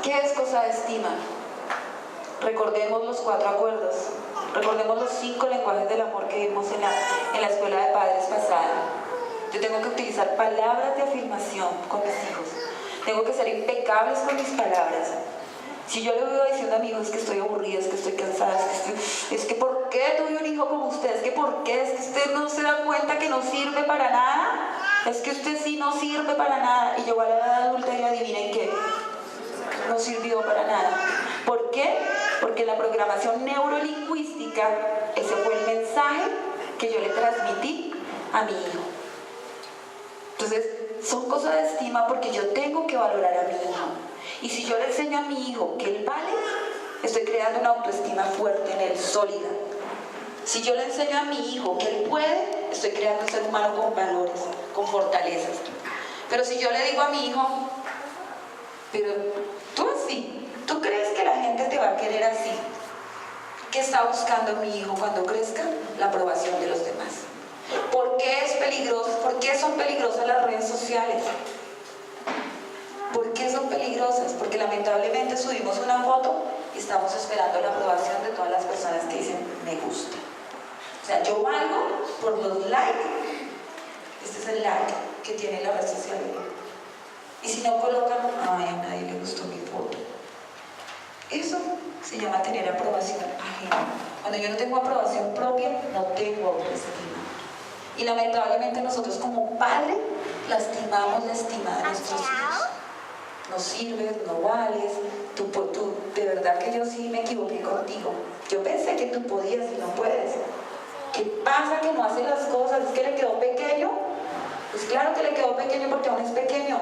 ¿Qué es cosa de estima? Recordemos los 4 acuerdos. Recordemos los 5 lenguajes del amor que vimos en la escuela de padres pasada. Yo tengo que utilizar palabras de afirmación con mis hijos. Tengo que ser impecables con mis palabras. Si yo le voy diciendo a mi hijo, es que estoy aburrida, es que estoy cansada, es que ¿por qué tuve un hijo como usted? Es que ¿por qué? Es que usted no se da cuenta que no sirve para nada. Es que usted sí no sirve para nada. Y llegó a la edad adulta y adivinen qué. No sirvió para nada. ¿Por qué? Porque en la programación neurolingüística, ese fue el mensaje que yo le transmití a mi hijo. Entonces, son cosas de estima porque yo tengo que valorar a mi hijo. Y si yo le enseño a mi hijo que él vale, estoy creando una autoestima fuerte en él, sólida. Si yo le enseño a mi hijo que él puede, estoy creando un ser humano con valores, con fortalezas. Pero si yo le digo a mi hijo, pero tú así, ¿tú crees que la gente te va a querer así? ¿Qué está buscando mi hijo cuando crezca? La aprobación de los demás. ¿Por qué es peligroso? ¿Por qué son peligrosas las redes sociales? ¿Por qué son peligrosas? Porque lamentablemente subimos una foto y estamos esperando la aprobación de todas las personas que dicen me gusta. O sea, yo valgo por los likes. Este es el like que tiene la red social. Y si no colocan, ay, a nadie le gustó mi foto. Eso se llama tener aprobación ajena. Cuando yo no tengo aprobación propia, no tengo autoestima. Y lamentablemente nosotros como padres lastimamos la estima de nuestros hijos. No sirves, no vales, tú, de verdad que yo sí me equivoqué contigo. Yo pensé que tú podías y no puedes. ¿Qué pasa que no hace las cosas? ¿Es que le quedó pequeño? Pues claro que le quedó pequeño porque aún es pequeño.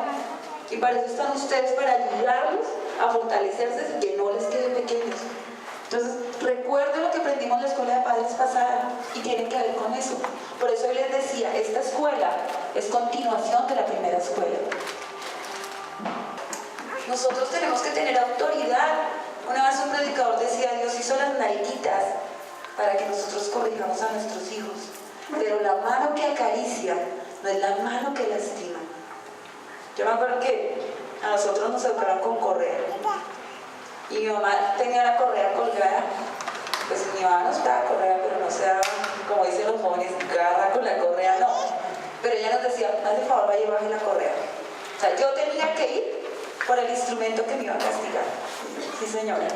Y para eso están ustedes, para ayudarlos a fortalecerse y que no les queden pequeños. Entonces, recuerden lo que aprendimos en la escuela de padres pasada y tiene que ver con eso. Por eso hoy les decía, esta escuela es continuación de la primera escuela. Nosotros tenemos que tener autoridad. Una vez un predicador decía, Dios hizo las nalguitas para que nosotros corrijamos a nuestros hijos. Pero la mano que acaricia no es la mano que lastima. Yo me acuerdo que a nosotros nos educaron con correa. Y mi mamá tenía la correa colgada. Pues mi mamá nos daba correa, pero no se daba, como dicen los jóvenes, garra con la correa, no. Pero ella nos decía, haz el favor, vaya y baje la correa. O sea, yo tenía que ir por el instrumento que me iba a castigar. Sí, señora.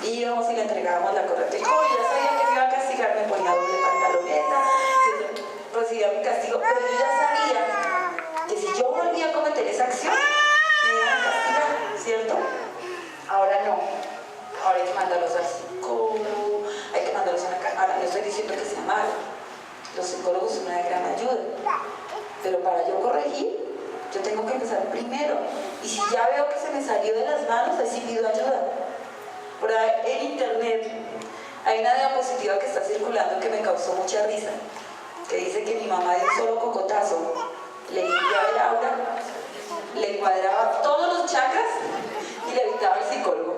Y íbamos y le entregábamos la correa. Yo ya sabía que me iba a castigar, me ponía doble pantaloneta, recibía mi castigo, pero yo ya sabía que si yo volvía a cometer esa acción, me iban a castigar, ¿cierto? Ahora no. Ahora hay que mandarlos al psicólogo, hay que mandarlos a una casa. Ahora no estoy diciendo que sea malo. Los psicólogos son una gran ayuda. Pero para yo corregir, Yo tengo que empezar primero. Y si ya veo que se me salió de las manos, ahí sí pido ayuda. Por ahí en internet hay una diapositiva que está circulando que me causó mucha risa, que dice que mi mamá de un solo cocotazo le limpiaba el aura, le cuadraba todos los chakras y le evitaba el psicólogo.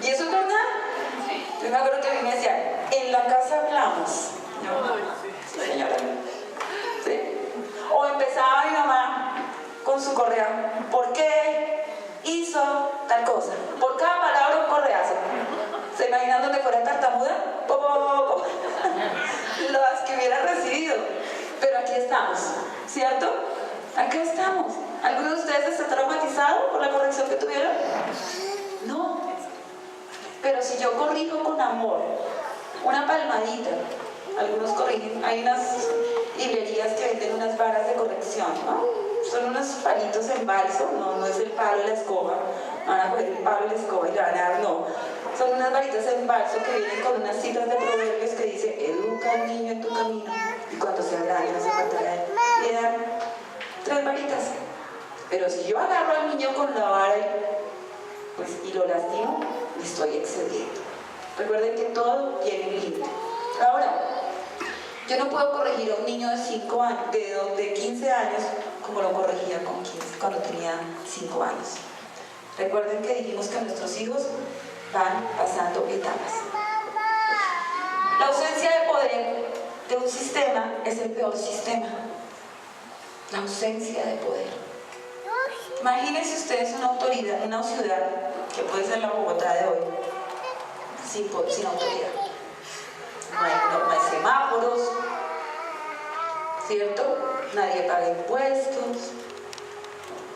¿Y eso es verdad? Yo me acuerdo que a mí me decían, en la casa hablamos. Sí, señora. ¿Sí? O empezaba mi mamá con su correa. ¿Por qué hizo tal cosa? Por cada palabra un correazo. ¿Se imaginan donde fuera tartamuda? Las que hubiera recibido. Pero aquí estamos, ¿cierto? Aquí estamos. ¿Alguno de ustedes está traumatizado por la corrección que tuvieron? No. Pero si yo corrijo con amor, una palmadita, algunos corrigen, hay unas librerías que venden unas varas de corrección, ¿no? Son unos palitos en balso, no es el palo de la escoba, van a coger el palo de la escoba y le van a dar, no. Son unas varitas en balso que vienen con unas citas de proverbios que dice, educa al niño en tu camino, y cuando sea grande no se apartará de él. Le dan 3 varitas. Pero si yo agarro al niño con la vara y lo lastimo, me estoy excediendo. Recuerden que todo tiene un límite. Ahora, yo no puedo corregir a un niño de 5 años, de 15 años, como lo corregía con 15, cuando tenía 5 años. Recuerden que dijimos que nuestros hijos van pasando etapas. La ausencia de poder de un sistema es el peor sistema. La ausencia de poder. Imagínense ustedes una autoridad, una ciudad, que puede ser la Bogotá de hoy, sin autoridad. No hay semáforos, ¿cierto? Nadie paga impuestos,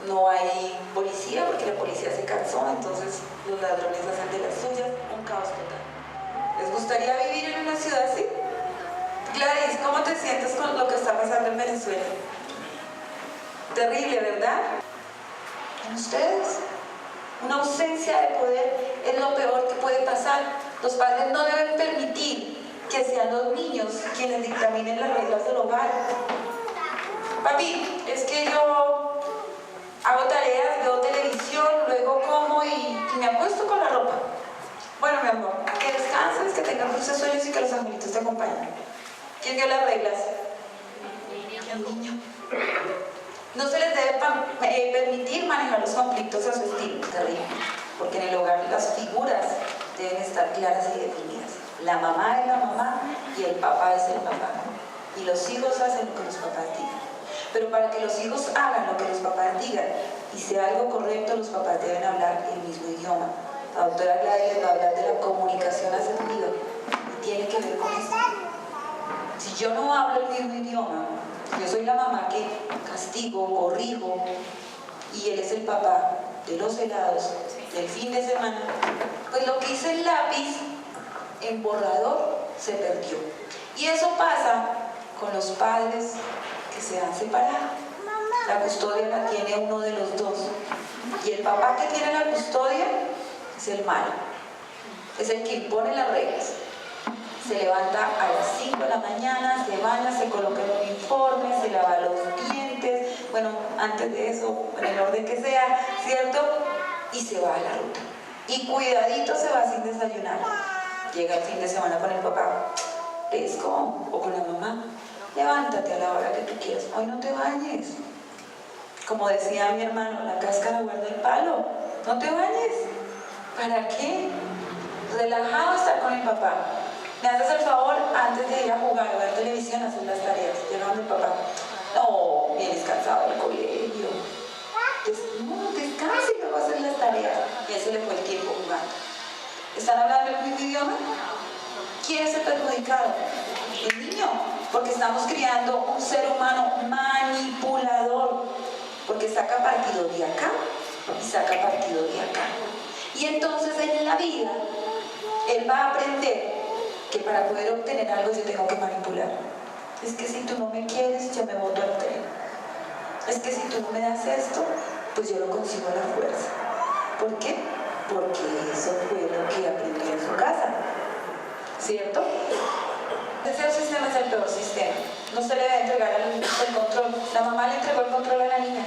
no hay policía porque la policía se cansó, entonces los ladrones hacen de las suyas, un caos total. ¿Les gustaría vivir en una ciudad así? Gladys, ¿cómo te sientes con lo que está pasando en Venezuela? Terrible, ¿verdad? ¿En ustedes? Una ausencia de poder es lo peor que puede pasar. Los padres no deben permitir que sean los niños quienes dictaminen las reglas del hogar. Papi, es que yo hago tareas, veo televisión, luego como y me acuesto con la ropa. Bueno, mi amor, que descanses, que tengas dulces sueños y que los angelitos te acompañen. ¿Quién dio las reglas? El niño. No se les debe permitir manejar los conflictos a su estilo, terrible, porque en el hogar las figuras deben estar claras y definidas. La mamá es la mamá y el papá es el papá. Y los hijos hacen lo que los papás digan. Pero para que los hijos hagan lo que los papás digan y sea algo correcto, los papás deben hablar el mismo idioma. La doctora Gladys les va a hablar de la comunicación asertiva y tiene que ver con esto. Si yo no hablo el mismo idioma, yo soy la mamá que castigo, corrijo, y él es el papá de los helados del fin de semana, pues lo que hice el lápiz en borrador se perdió. Y eso pasa con los padres que se han separado. La custodia la tiene uno de los dos. Y el papá que tiene la custodia es el malo. Es el que impone las reglas. Se levanta a las 5 de la mañana, se baña, se coloca el uniforme, se lava los dientes, bueno, antes de eso, en el orden que sea, ¿cierto? Y se va a la ruta. Y cuidadito se va sin desayunar. Llega el fin de semana con el papá, pesco, o con la mamá, levántate a la hora que tú quieras, hoy no te bañes. Como decía mi hermano, la cáscara guarda el palo, no te bañes. ¿Para qué? Relajado estar con el papá. Me haces el favor, antes de ir a jugar o ver televisión, hacer las tareas. Llega donde el papá, no, vienes cansado del colegio. No, descansa y luego hacer las tareas. Y a ese le fue el tiempo jugando. ¿Están hablando el mismo idioma? ¿Quién es el perjudicado? El niño, porque estamos criando un ser humano manipulador, porque saca partido de acá y saca partido de acá. Y entonces en la vida, él va a aprender que para poder obtener algo yo tengo que manipular. Es que si tú no me quieres, yo me boto al tren. Es que si tú no me das esto, pues yo lo consigo a la fuerza. ¿Por qué? Porque eso fue lo que aprendió en su casa. ¿Cierto? Ese sistema es el peor sistema. No se le debe entregar el control. La mamá le entregó el control a la niña.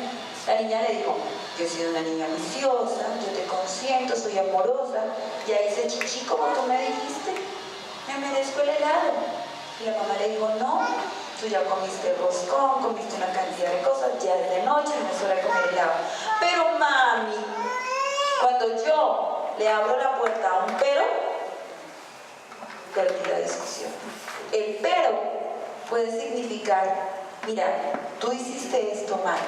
La niña le dijo, yo he sido una niña viciosa, yo te consiento, soy amorosa, ya hice chichi como tú me dijiste, me merezco el helado. Y la mamá le dijo, no, tú ya comiste roscón, comiste una cantidad de cosas, ya es de noche, no es hora de comer helado. Pero mami, cuando yo le abro la puerta a un pero, perdí la discusión. El pero puede significar, mira, tú hiciste esto mal,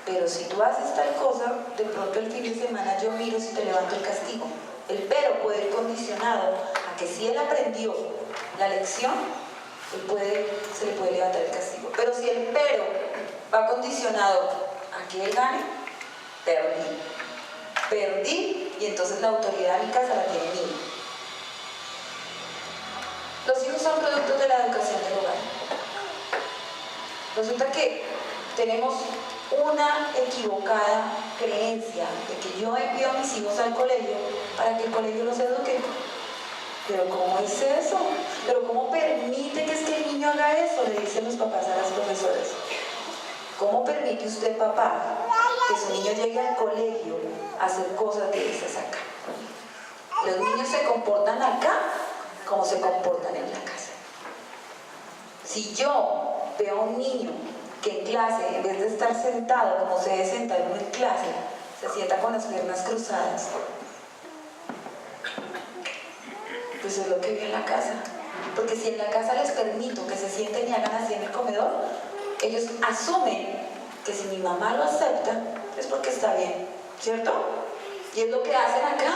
pero si tú haces tal cosa, de pronto el fin de semana yo miro si te levanto el castigo. El pero puede ir condicionado a que si él aprendió la lección, se le puede levantar el castigo. Pero si el pero va condicionado a que él gane, perdí, y entonces la autoridad en mi casa la tiene mía. Los hijos son productos de la educación del hogar. Resulta que tenemos una equivocada creencia de que yo envío a mis hijos al colegio para que el colegio los eduque. Pero ¿cómo es eso? ¿Pero cómo permite que el niño haga eso? Le dicen los papás a las profesoras. ¿Cómo permite usted, papá, que su niño llegue al colegio a hacer cosas de esas acá? Los niños se comportan acá como se comportan en la casa. Si yo veo a un niño que en clase, en vez de estar sentado como se debe sentar uno en clase, se sienta con las piernas cruzadas, pues es lo que vi en la casa. Porque si en la casa les permito que se sienten y hagan así en el comedor, ellos asumen que si mi mamá lo acepta, es porque está bien, ¿cierto? Y es lo que hacen acá.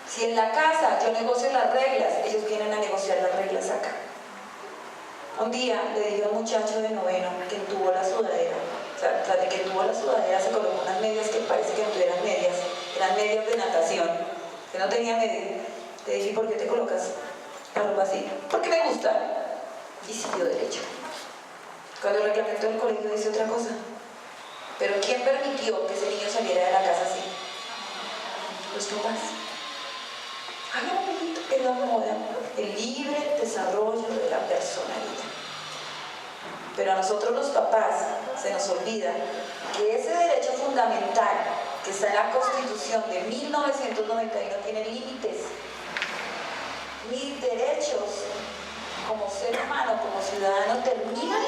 Si en la casa yo negocio las reglas, ellos vienen a negociar las reglas acá. Un día le dije a un muchacho de noveno que entubo la sudadera. O sea, tras de que entubo la sudadera se colocó unas medias que parece que no eran medias de natación, que no tenía medias. Le dije, ¿por qué te colocas la ropa así? Porque me gusta. Y siguió derecho. Cuando el reglamento del colegio dice otra cosa. Pero ¿quién permitió que ese niño saliera de la casa así? Los papás. Hagan un poquito que la moda, el libre desarrollo de la personalidad. Pero a nosotros los papás se nos olvida que ese derecho fundamental que está en la Constitución de 1991 tiene límites. Mis derechos como ser humano, como ciudadano, terminan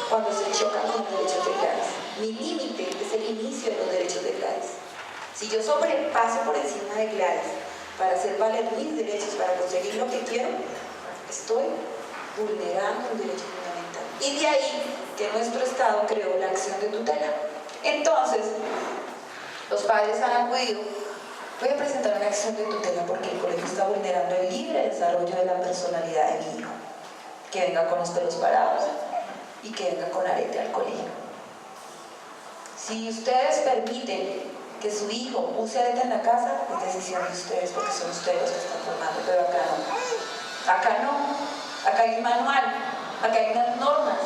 cuando se chocan con los derechos legales. Mi límite es el inicio de los derechos legales. Si yo sobrepaso por encima de Gladys para hacer valer mis derechos, para conseguir lo que quiero, estoy vulnerando un derecho fundamental. Y de ahí que nuestro Estado creó la acción de tutela. Entonces, los padres han acudido, voy a presentar una acción de tutela porque el colegio está vulnerando el libre desarrollo de la personalidad de mi hijo. Que venga con los pelos parados y que venga con arete al colegio. Si ustedes permiten que su hijo use arete en la casa, es decisión de ustedes, porque son ustedes los que están formando, pero acá no. Acá no. Acá hay un manual, acá hay unas normas.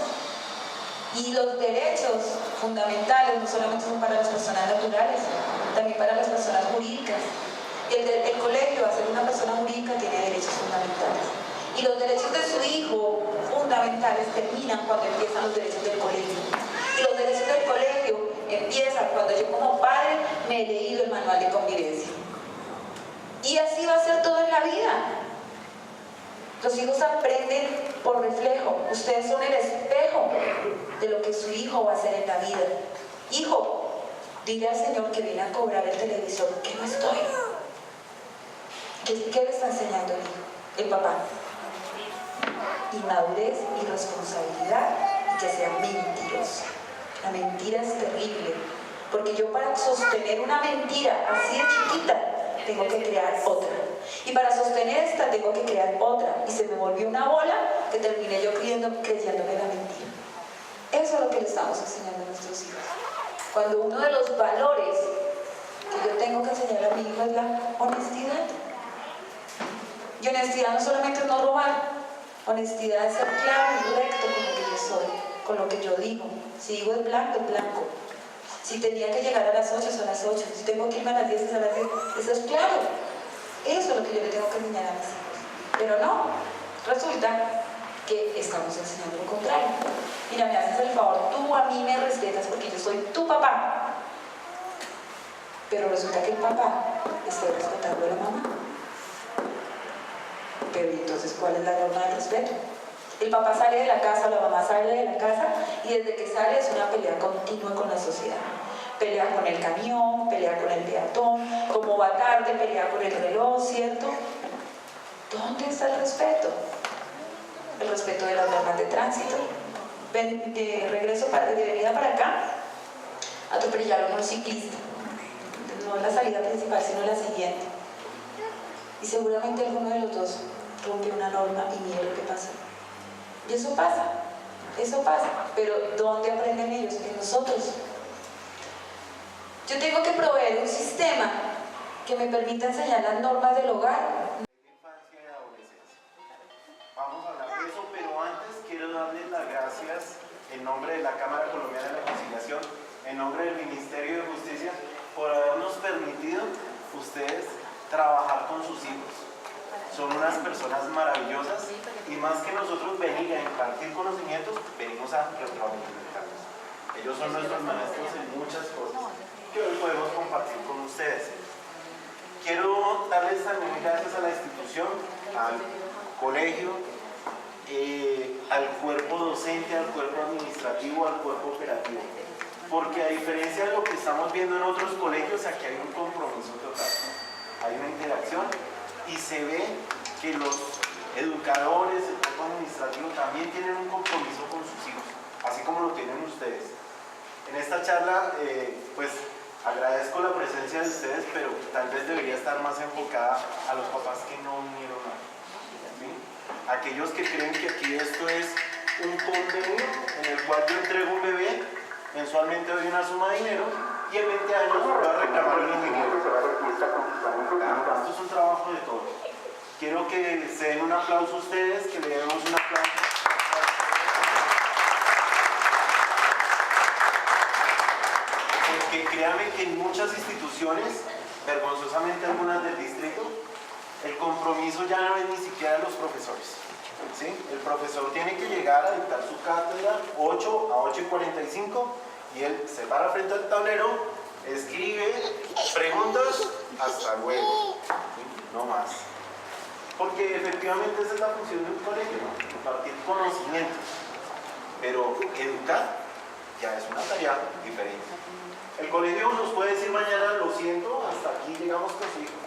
Y los derechos fundamentales no solamente son para las personas naturales, también para las personas jurídicas. Y el colegio, al ser una persona jurídica, tiene derechos fundamentales. Y los derechos de su hijo fundamentales terminan cuando empiezan los derechos del colegio. Y los derechos del colegio empiezan cuando yo como padre me he leído el manual de convivencia. Y así va a ser todo en la vida. Los hijos aprenden por reflejo. Ustedes son el espejo de lo que su hijo va a hacer en la vida. Hijo, dile al Señor que viene a cobrar el televisor que no estoy. ¿Qué le está enseñando el hijo? El papá. Inmadurez, irresponsabilidad y que sea mentiroso. La mentira es terrible, porque yo para sostener una mentira así de chiquita tengo que crear otra. Y para sostener esta tengo que crear otra. Y se me volvió una bola que terminé yo creyéndome la mentira. Eso es lo que le estamos enseñando a nuestros hijos. Cuando uno de los valores que yo tengo que enseñar a mi hijo es la honestidad. Y honestidad no solamente es no robar. Honestidad es ser claro y recto con lo que yo soy, con lo que yo digo. Si digo es blanco, es blanco. Si tenía que llegar a las 8, son las 8. Si tengo que irme a las 10, es a las 10. Eso es claro. Eso es lo que yo le tengo que enseñar a mis hijos. Pero no, resulta que estamos enseñando lo contrario. Mira, me haces el favor, tú a mí me respetas porque yo soy tu papá. Pero resulta que el papá está respetando a la mamá. Pero entonces, ¿cuál es la norma del respeto? El papá sale de la casa o la mamá sale de la casa y desde que sale es una pelea continua con la sociedad. Pelea con el camión, pelea con el peatón, como va tarde, pelea con el reloj, ¿cierto? ¿Dónde está el respeto? El respeto de las normas de tránsito. Regreso de venida para acá, atropellaron a un ciclista. No en la salida principal, sino en la siguiente. Y seguramente alguno de los dos rompe una norma y mire lo que pasa. Y eso pasa. Pero ¿dónde aprenden ellos? En nosotros. Yo tengo que proveer un sistema que me permita enseñar las normas del hogar. Infancia y adolescencia. Vamos a hablar de eso, pero antes quiero darles las gracias en nombre de la Cámara Colombiana de la Conciliación, en nombre del Ministerio de Justicia, por habernos permitido ustedes trabajar con sus hijos. Son unas personas maravillosas y más que nosotros venir a impartir conocimientos, venimos a retroalimentarlos. Ellos son nuestros maestros en muchas cosas que hoy podemos compartir con ustedes. Quiero darles también gracias a la institución, al colegio, al cuerpo docente, al cuerpo administrativo, al cuerpo operativo. Porque a diferencia de lo que estamos viendo en otros colegios, aquí hay un compromiso total. Hay una interacción y se ve que los educadores, el cuerpo administrativo también tienen un compromiso con sus hijos, así como lo tienen ustedes. En esta charla, pues agradezco la presencia de ustedes, pero tal vez debería estar más enfocada a los papás que no vinieron a, ¿sí? Aquellos que creen que aquí esto es un convenio en el cual yo entrego un bebé, mensualmente doy una suma de dinero y en 20 años voy a reclamar un ingeniero. Esto es un trabajo de todos. Quiero que se den un aplauso a ustedes, que le demos un aplauso. Porque créanme que en muchas instituciones, vergonzosamente algunas del distrito, el compromiso ya no es ni siquiera de los profesores. ¿Sí? El profesor tiene que llegar a dictar su cátedra 8 a 8:45 y él se para frente al tablero, escribe preguntas, hasta luego, ¿sí? No más. Porque efectivamente esa es la función de un colegio, ¿no? Compartir conocimientos, pero educar ya es una tarea diferente. El colegio nos puede decir mañana, lo siento, hasta aquí llegamos con su hijo.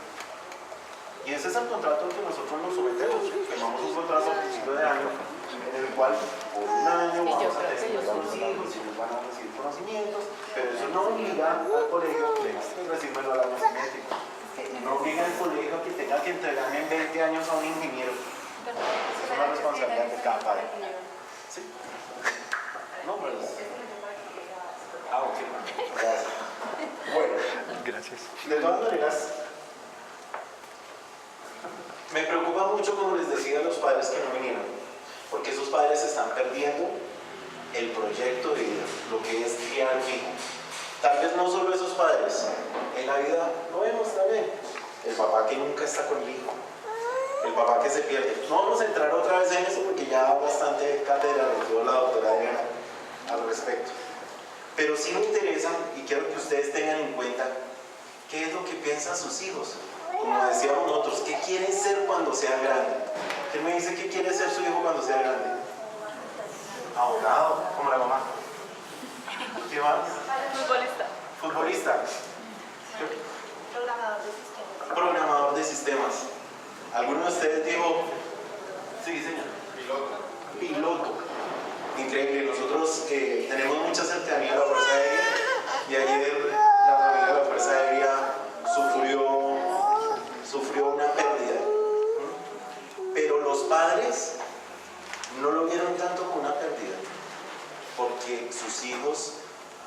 Y ese es el contrato al que nosotros nos sometemos. Firmamos un contrato a principio de año en el cual por un año vamos a tener a los hijos y ellos van a recibir conocimientos, pero eso no obliga al colegio a recibirlo al año siguiente. No obliga al colegio a que tenga que entregarme en 20 años a un ingeniero. Esa es una responsabilidad de cada padre. ¿Sí? No, pues. Ok. Gracias. Bueno. Gracias. De todas maneras, me preocupa mucho, como les decía, a los padres que no vinieron, porque esos padres están perdiendo el proyecto de vida, lo que es criar un hijo. Tal vez no solo esos padres, en la vida lo vemos también. El papá que nunca está con el hijo, el papá que se pierde. No vamos a entrar otra vez en eso porque ya bastante cátedra le dio la doctora Adriana al respecto. Pero sí me interesa y quiero que ustedes tengan en cuenta qué es lo que piensan sus hijos. Como decíamos nosotros, ¿qué quieren ser cuando sean grandes? ¿Quién me dice qué quiere ser su hijo cuando sea grande? Abogado, como la mamá. ¿Qué más? Futbolista. Futbolista. Programador de sistemas. Programador de sistemas. ¿Alguno de ustedes dijo? Sí, señor. Piloto. Increíble. Nosotros tenemos mucha cercanía a la Fuerza Aérea y ayer la familia de la Fuerza Aérea sufrió una pérdida. Pero los padres no lo vieron tanto como una pérdida, porque sus hijos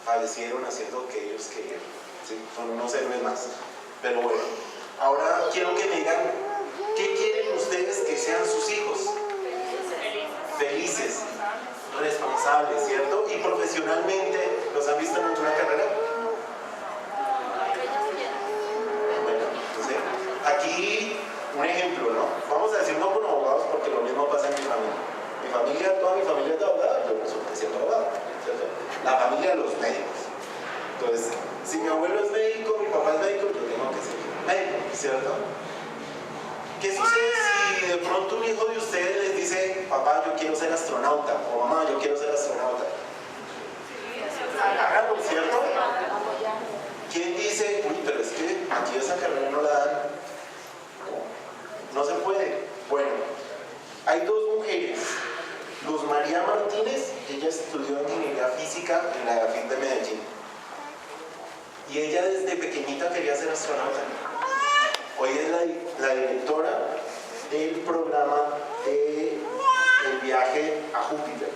fallecieron haciendo lo que ellos querían. ¿Sí? Son unos héroes más. Pero bueno, ahora quiero que me digan, ¿qué quieren ustedes que sean sus hijos? Felices, responsables, ¿cierto? Y profesionalmente, ¿los han visto en alguna carrera? Bueno, entonces, aquí un ejemplo, ¿no? Vamos a decir no con abogados porque lo mismo pasa en mi familia. mi familia, toda mi familia es de abogada, yo resulté siendo abogado, ¿cierto? La familia de los médicos. Entonces, si mi abuelo es médico, mi papá es médico, yo tengo que ser médico, ¿cierto? ¿Qué sucede si de pronto un hijo de ustedes les dice, papá, yo quiero ser astronauta, o mamá, yo quiero ser astronauta? Háganlo, ¿cierto? ¿Quién dice, uy, pero es que aquí esa carrera no la dan? No se puede. Bueno, hay dos mujeres. Luz María Martínez, ella estudió ingeniería física en la FIT de Medellín. Y ella desde pequeñita quería ser astronauta. Hoy es la directora del programa del viaje a Júpiter.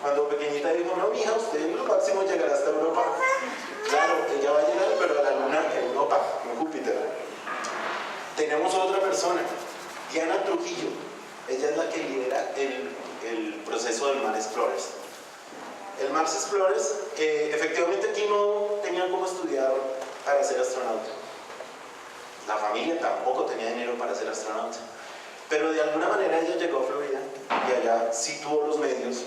Cuando pequeñita dijo, no, mija, usted en lo máximo llegará hasta Europa. Claro, ella va a llegar, pero a la luna en Europa, en Júpiter. Tenemos otra persona, Diana Trujillo. Ella es la que lidera el proceso del Mars Explorers. El Mars Explorers, efectivamente aquí no tenían cómo estudiar para ser astronauta. La familia tampoco tenía dinero para ser astronauta. Pero de alguna manera ella llegó a Florida y allá sí tuvo los medios,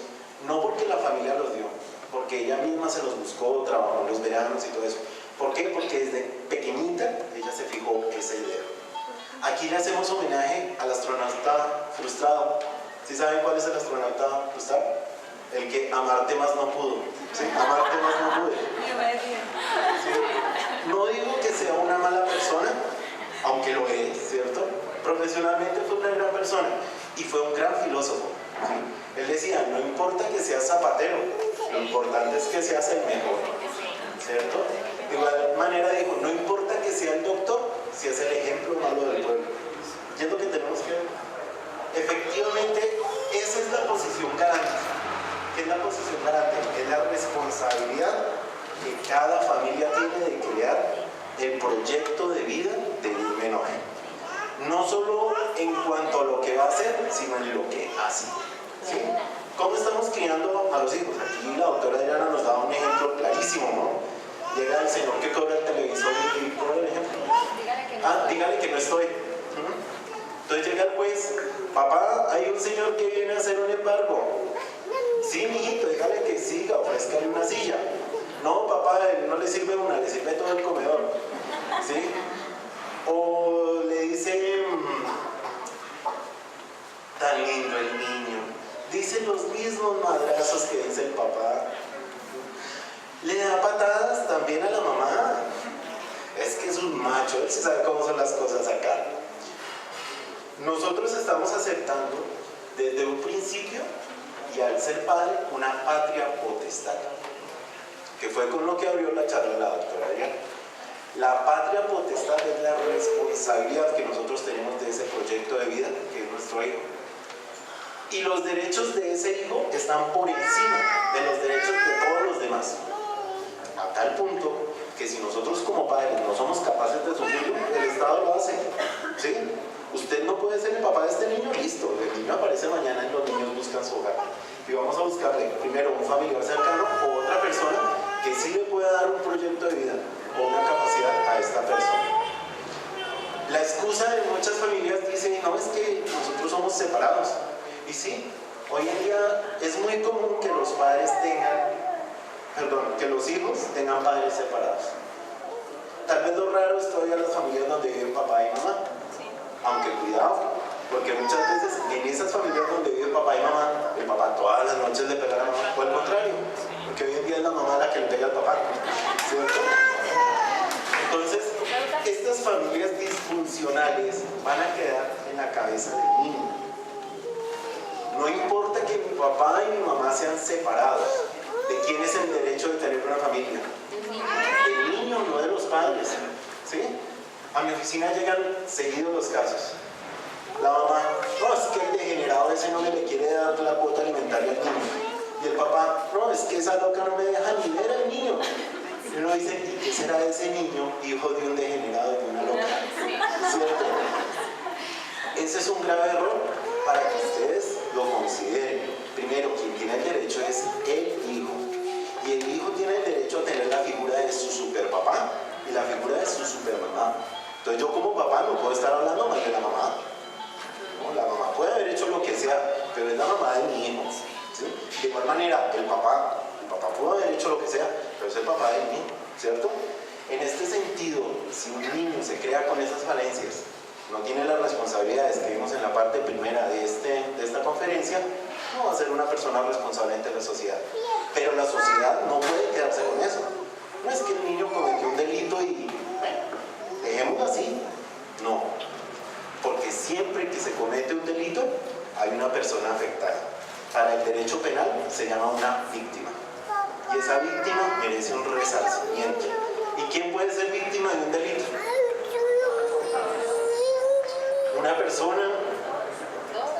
no porque la familia los dio, porque ella misma se los buscó, trabajó en los veranos y todo eso. ¿Por qué? Porque desde pequeñita ella se fijó esa idea. Aquí le hacemos homenaje al astronauta frustrado. ¿Sí saben cuál es el astronauta frustrado? El que a Marte más no pudo. ¿Sí? A Marte más no pude. ¿Sí? No digo que sea una mala persona, aunque lo es, ¿cierto? Profesionalmente fue una gran persona y fue un gran filósofo. ¿Sí? Él decía, no importa que seas zapatero, lo importante es que seas el mejor, ¿cierto? De igual manera dijo, no importa que sea el doctor, si es el ejemplo malo del pueblo. ¿Y es lo que tenemos que ver? Efectivamente, esa es la posición garante. ¿Qué es la posición garante? Es la responsabilidad que cada familia tiene de crear el proyecto de vida del menor. No solo en cuanto a lo que va a hacer, sino en lo que hace. ¿Sí? ¿Cómo estamos criando a los hijos? Aquí la doctora Diana nos da un ejemplo clarísimo, ¿no? Llega el señor que cobra el televisor y pone el ejemplo. Dígale que no estoy. Entonces llega el juez, papá, hay un señor que viene a hacer un embargo. Sí, mijito, dígale que siga, ofrézcale una silla. No, papá, no le sirve una, le sirve todo el comedor. ¿Sí? O le dicen, tan lindo el niño. Dice los mismos madrazos que dice el papá. Le da patadas también a la mamá. Es que es un macho, él sí sabe cómo son las cosas acá. Nosotros estamos aceptando desde un principio y al ser padre una patria potestad, que fue con lo que abrió la charla la doctora Diana. La patria potestad es la responsabilidad que nosotros tenemos de ese proyecto de vida que es nuestro hijo. Y los derechos de ese hijo están por encima de los derechos de todos los demás. A tal punto que si nosotros como padres no somos capaces de sufrirlo, el Estado lo hace. ¿Sí? Usted no puede ser el papá de este niño, listo. El niño aparece mañana y los niños buscan su hogar. Y vamos a buscarle primero un familiar cercano o otra persona que sí le pueda dar un proyecto de vida o una capacidad a esta persona. La excusa de muchas familias dice, no, es que nosotros somos separados. Y sí, hoy en día es muy común que los padres que los hijos tengan padres separados. Tal vez lo raro es todavía las familias donde viven papá y mamá. Aunque cuidado, porque muchas veces en esas familias donde vive papá y mamá, el papá todas las noches le pega a la mamá, o al contrario, porque hoy en día es la mamá la que le pega al papá, ¿cierto? Entonces, estas familias disfuncionales van a quedar en la cabeza del niño. No importa que mi papá y mi mamá sean separados, ¿de quién es el derecho de tener una familia? Del niño, no de los padres, ¿sí? A mi oficina llegan seguidos los casos. La mamá, no, es que el degenerado ese no le quiere dar la cuota alimentaria al niño. Y el papá, no, es que esa loca no me deja ni ver al niño. Y uno dice, ¿y qué será de ese niño, hijo de un degenerado, de una loca? ¿Cierto? Ese es un grave error para que ustedes lo consideren. Primero, quien tiene el derecho es el hijo. Y el hijo tiene el derecho a tener la figura de su superpapá y la figura de su supermamá. Entonces yo como papá no puedo estar hablando mal de la mamá. No, la mamá puede haber hecho lo que sea, pero es la mamá de mi hijo. ¿Sí? De igual manera, el papá pudo haber hecho lo que sea, pero es el papá de mi hijo, ¿cierto? En este sentido, si un niño se crea con esas falencias, no tiene las responsabilidades que vimos en la parte primera de esta conferencia, no va a ser una persona responsable ante la sociedad. Pero la sociedad no puede quedarse con eso. No es que el niño cometió un delito y, bueno, dejémoslo así. No, porque siempre que se comete un delito, hay una persona afectada. Para el derecho penal se llama una víctima. Y esa víctima merece un resarcimiento. ¿Y quién puede ser víctima de un delito? Una persona,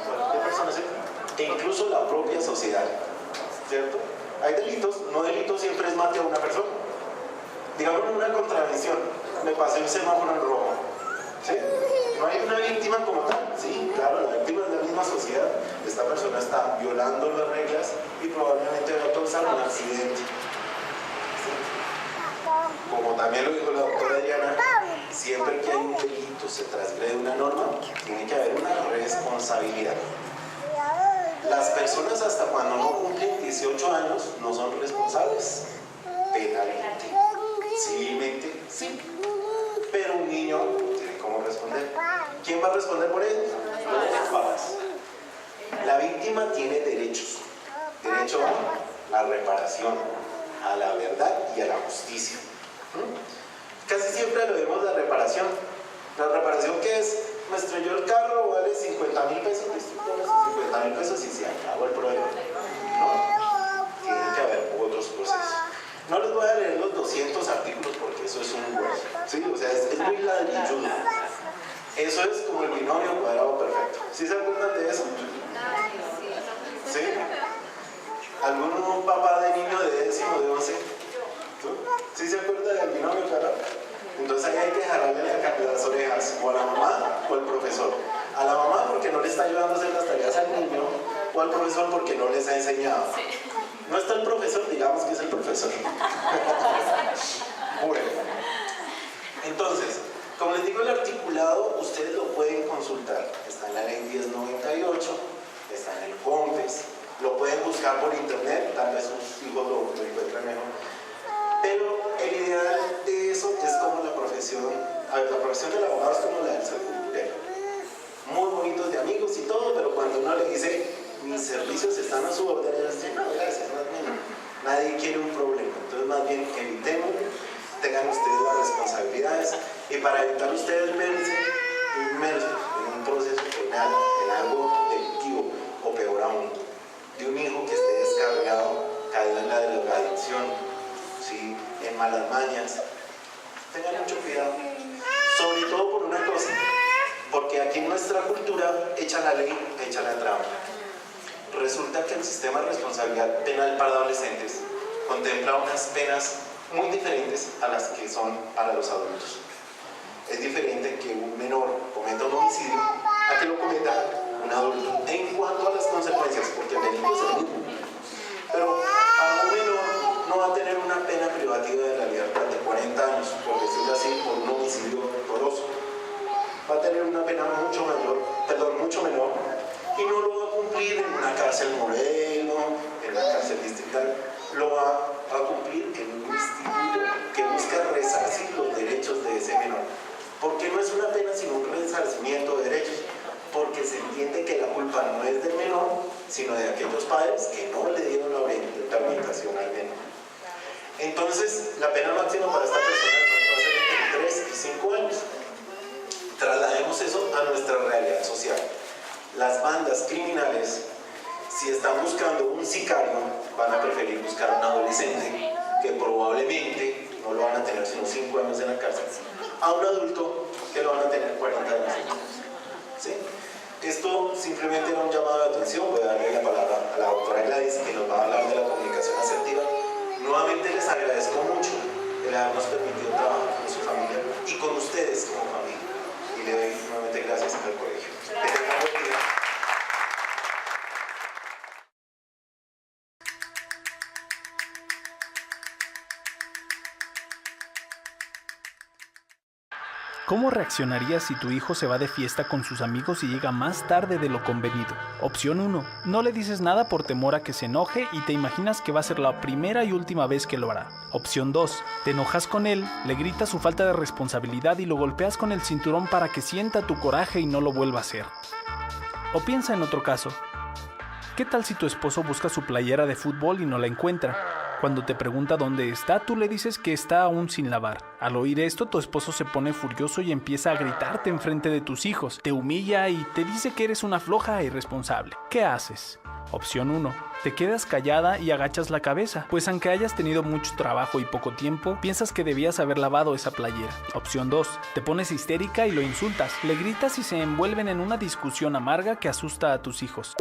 cualquier persona, ¿sí? E incluso la propia sociedad, ¿cierto? Hay delitos, no delito siempre es mate a una persona. Digamos una contravención, me pasé un semáforo en rojo, ¿sí? No hay una víctima como tal, sí, claro, la víctima es la misma sociedad. Esta persona está violando las reglas y probablemente va a causar un accidente. ¿Sí? Como también lo dijo la doctora Adriana, siempre que hay un delito, se transgrede una norma, tiene que haber una responsabilidad. Las personas hasta cuando no cumplen 18 años no son responsables penalmente, civilmente sí, pero un niño tiene cómo responder. ¿Quién va a responder por él? Los papás. La víctima tiene derechos, derecho a la reparación, a la verdad y a la justicia. Casi siempre lo vemos la reparación. ¿La reparación qué es? Me estrelló el carro, vale 50.000 pesos, 50.000 pesos y se acabó el problema. No, tiene que haber otros procesos. No les voy a leer los 200 artículos porque eso es un hueso, ¿sí? O sea, es muy ladrilludo. Eso es como el binomio cuadrado perfecto. ¿Sí se acuerdan de eso? ¿Sí? ¿Algún papá de niño de décimo, de 11? ¿Sí se acuerda del binomio cuadrado? Entonces ahí hay que jalarle las orejas, o a la mamá o al profesor. A la mamá porque no le está ayudando a hacer las tareas al niño, o al profesor porque no les ha enseñado. No está el profesor, digamos que es el profesor. Bueno. Entonces, como les digo, el articulado ustedes lo pueden consultar. Está en la ley 1098, está en el COMPES, lo pueden buscar por internet, tal vez sus hijos lo encuentren mejor. Pero el ideal de eso es como la profesión del abogado es como la del sepulturero. Muy bonitos de amigos y todo, pero cuando uno le dice, mis servicios están a su orden, ellos dicen, no, gracias, más bien, nadie quiere un problema. Entonces, más bien, evitemos, tengan ustedes las responsabilidades, y para evitar ustedes verse inmersos en un proceso penal, en algo delictivo, o peor aún, de un hijo que esté descargado, caído en la drogadicción, ¿sí? En malas mañas, tengan mucho cuidado, sobre todo por una cosa, porque aquí en nuestra cultura echa la ley, echa la trampa. Resulta que el sistema de responsabilidad penal para adolescentes contempla unas penas muy diferentes a las que son para los adultos. Es diferente que un menor cometa un homicidio a que lo cometa un adulto en cuanto a las consecuencias, porque el delito es el mismo. Pero a un menor no va a tener una pena privativa de la libertad de 40 años, por decirlo así, por un homicidio doloso. Va a tener una pena mucho menor, y no lo va a cumplir en una cárcel modelo, en una cárcel distrital, lo va a cumplir en un instituto que busca resarcir los derechos de ese menor. Porque no es una pena sino un resarcimiento de derechos, porque se entiende que la culpa no es del menor, sino de aquellos padres que no le dieron la orientación al menor. Entonces, la pena máxima para esta persona va a ser entre 3 y 5 años. Traslademos eso a nuestra realidad social. Las bandas criminales, si están buscando un sicario, van a preferir buscar a un adolescente que probablemente no lo van a tener sino 5 años en la cárcel, a un adulto que lo van a tener 40 años. ¿Sí? Esto simplemente era un llamado de atención. Voy a darle la palabra a la doctora Gladys, que nos va a hablar de la comunicación asertiva. Nuevamente les agradezco mucho el habernos permitido trabajar con su familia y con ustedes como familia. Y le doy nuevamente gracias al colegio. Que tengan buen día. ¿Cómo reaccionarías si tu hijo se va de fiesta con sus amigos y llega más tarde de lo convenido? Opción 1. No le dices nada por temor a que se enoje y te imaginas que va a ser la primera y última vez que lo hará. Opción 2. Te enojas con él, le gritas su falta de responsabilidad y lo golpeas con el cinturón para que sienta tu coraje y no lo vuelva a hacer. O piensa en otro caso. ¿Qué tal si tu esposo busca su playera de fútbol y no la encuentra? Cuando te pregunta dónde está, tú le dices que está aún sin lavar. Al oír esto, tu esposo se pone furioso y empieza a gritarte enfrente de tus hijos. Te humilla y te dice que eres una floja e irresponsable. ¿Qué haces? Opción 1. Te quedas callada y agachas la cabeza, pues aunque hayas tenido mucho trabajo y poco tiempo, piensas que debías haber lavado esa playera. Opción 2. Te pones histérica y lo insultas. Le gritas y se envuelven en una discusión amarga que asusta a tus hijos.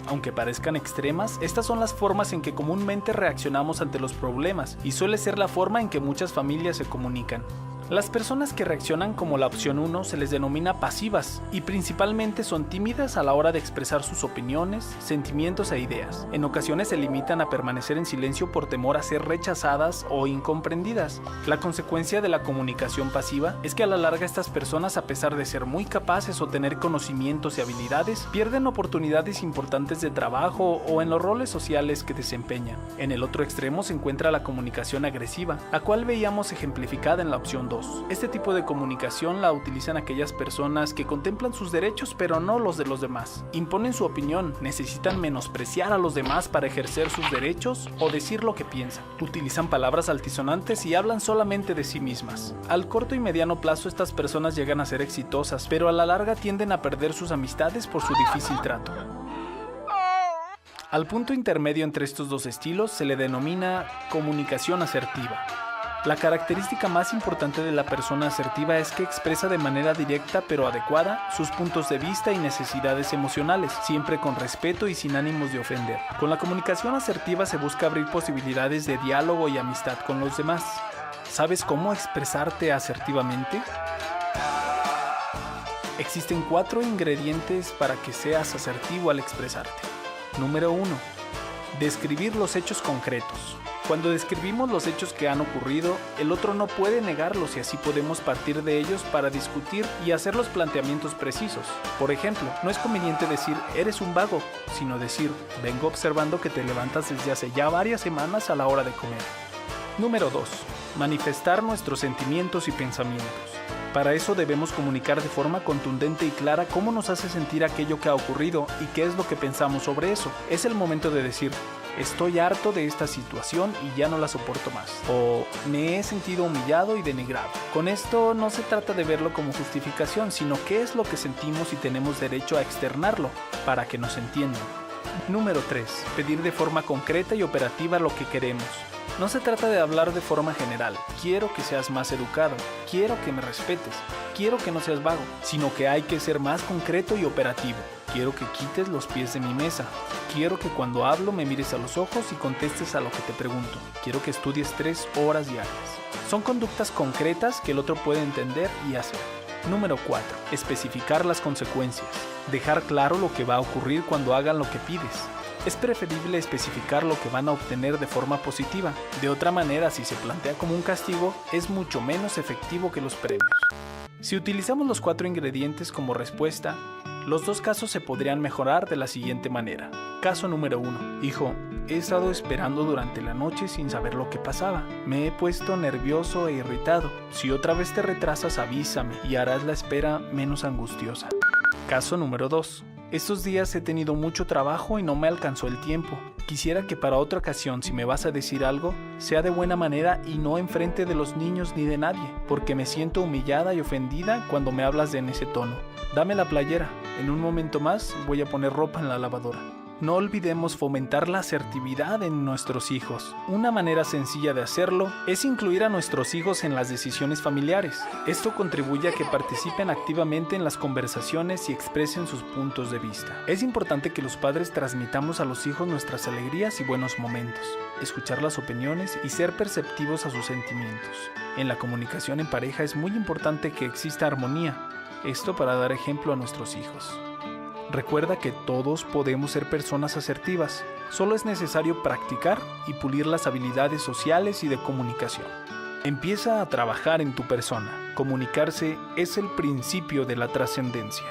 Aunque parezcan extremas, estas son las formas en que comúnmente reaccionamos ante los problemas y suele ser la forma en que muchas familias se comunican. Las personas que reaccionan como la opción 1 se les denomina pasivas y principalmente son tímidas a la hora de expresar sus opiniones, sentimientos e ideas. En ocasiones se limitan a permanecer en silencio por temor a ser rechazadas o incomprendidas. La consecuencia de la comunicación pasiva es que a la larga estas personas, a pesar de ser muy capaces o tener conocimientos y habilidades, pierden oportunidades importantes de trabajo o en los roles sociales que desempeñan. En el otro extremo se encuentra la comunicación agresiva, la cual veíamos ejemplificada en la opción 2. Este tipo de comunicación la utilizan aquellas personas que contemplan sus derechos pero no los de los demás. Imponen su opinión, necesitan menospreciar a los demás para ejercer sus derechos o decir lo que piensan. Utilizan palabras altisonantes y hablan solamente de sí mismas. Al corto y mediano plazo estas personas llegan a ser exitosas, pero a la larga tienden a perder sus amistades por su difícil trato. Al punto intermedio entre estos dos estilos se le denomina comunicación asertiva. La característica más importante de la persona asertiva es que expresa de manera directa pero adecuada sus puntos de vista y necesidades emocionales, siempre con respeto y sin ánimos de ofender. Con la comunicación asertiva se busca abrir posibilidades de diálogo y amistad con los demás. ¿Sabes cómo expresarte asertivamente? Existen 4 ingredientes para que seas asertivo al expresarte. Número 1. Describir los hechos concretos. Cuando describimos los hechos que han ocurrido, el otro no puede negarlos y así podemos partir de ellos para discutir y hacer los planteamientos precisos. Por ejemplo, no es conveniente decir eres un vago, sino decir vengo observando que te levantas desde hace ya varias semanas a la hora de comer. Número 2. Manifestar nuestros sentimientos y pensamientos. Para eso debemos comunicar de forma contundente y clara cómo nos hace sentir aquello que ha ocurrido y qué es lo que pensamos sobre eso. Es el momento de decir estoy harto de esta situación y ya no la soporto más. O me he sentido humillado y denigrado. Con esto no se trata de verlo como justificación, sino qué es lo que sentimos y tenemos derecho a externarlo para que nos entiendan. Número 3. Pedir de forma concreta y operativa lo que queremos. No se trata de hablar de forma general. Quiero que seas más educado. Quiero que me respetes. Quiero que no seas vago. Sino que hay que ser más concreto y operativo. Quiero que quites los pies de mi mesa. Quiero que cuando hablo me mires a los ojos y contestes a lo que te pregunto. Quiero que estudies 3 horas diarias. Son conductas concretas que el otro puede entender y hacer. Número 4. Especificar las consecuencias. Dejar claro lo que va a ocurrir cuando hagan lo que pides. Es preferible especificar lo que van a obtener de forma positiva. De otra manera, si se plantea como un castigo, es mucho menos efectivo que los premios. Si utilizamos los 4 ingredientes como respuesta, los 2 casos se podrían mejorar de la siguiente manera. Caso número 1. Hijo, he estado esperando durante la noche sin saber lo que pasaba. Me he puesto nervioso e irritado. Si otra vez te retrasas, avísame y harás la espera menos angustiosa. Caso número 2. Estos días he tenido mucho trabajo y no me alcanzó el tiempo. Quisiera que para otra ocasión, si me vas a decir algo, sea de buena manera y no enfrente de los niños ni de nadie, porque me siento humillada y ofendida cuando me hablas en ese tono. Dame la playera, en un momento más voy a poner ropa en la lavadora. No olvidemos fomentar la asertividad en nuestros hijos. Una manera sencilla de hacerlo es incluir a nuestros hijos en las decisiones familiares. Esto contribuye a que participen activamente en las conversaciones y expresen sus puntos de vista. Es importante que los padres transmitamos a los hijos nuestras alegrías y buenos momentos, escuchar las opiniones y ser perceptivos a sus sentimientos. En la comunicación en pareja es muy importante que exista armonía, esto para dar ejemplo a nuestros hijos. Recuerda que todos podemos ser personas asertivas, solo es necesario practicar y pulir las habilidades sociales y de comunicación. Empieza a trabajar en tu persona. Comunicarse es el principio de la trascendencia.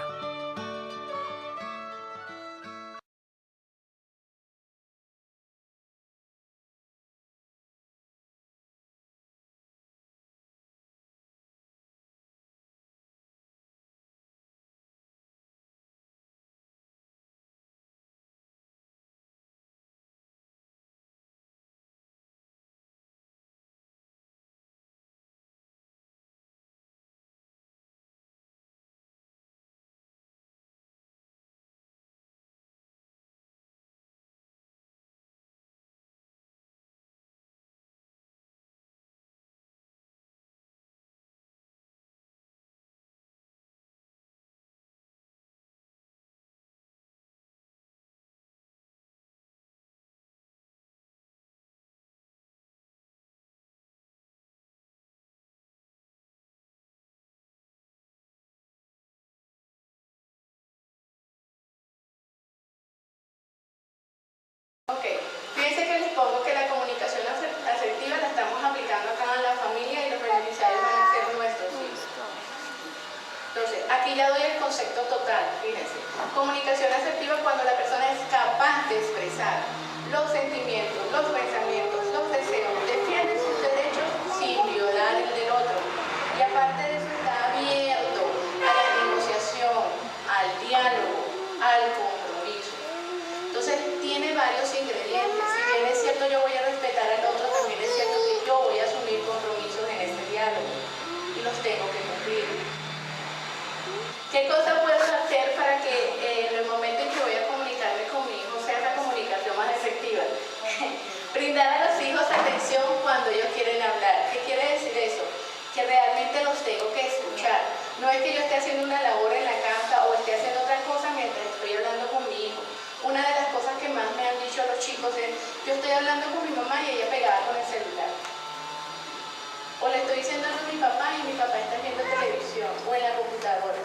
Ok, fíjense que les pongo que la comunicación asertiva la estamos aplicando acá en la familia y los beneficiarios van a ser nuestros hijos. Entonces, aquí ya doy el concepto total, fíjense. Comunicación asertiva cuando la persona es capaz de expresar los sentimientos, los pensamientos, los deseos, defiende sus derechos sin violar el del otro. Y aparte de eso está abierto a la negociación, al diálogo, al compromiso. Entonces tiene varios ingredientes. Si bien es cierto yo voy a respetar al otro, también es cierto que yo voy a asumir compromisos en este diálogo y los tengo que cumplir. ¿Qué cosa puedo hacer para que en el momento en que voy a comunicarme con mi hijo sea la comunicación más efectiva? Brindar a los hijos atención cuando ellos quieren hablar. ¿Qué quiere decir eso? Que realmente los tengo que escuchar. No es que yo esté haciendo una labor en la casa o esté haciendo otra cosa mientras estoy hablando con mi hijo. Una de las cosas que más me han dicho los chicos es, yo estoy hablando con mi mamá y ella pegada con el celular. O le estoy diciendo algo a mi papá y mi papá está viendo televisión o en la computadora.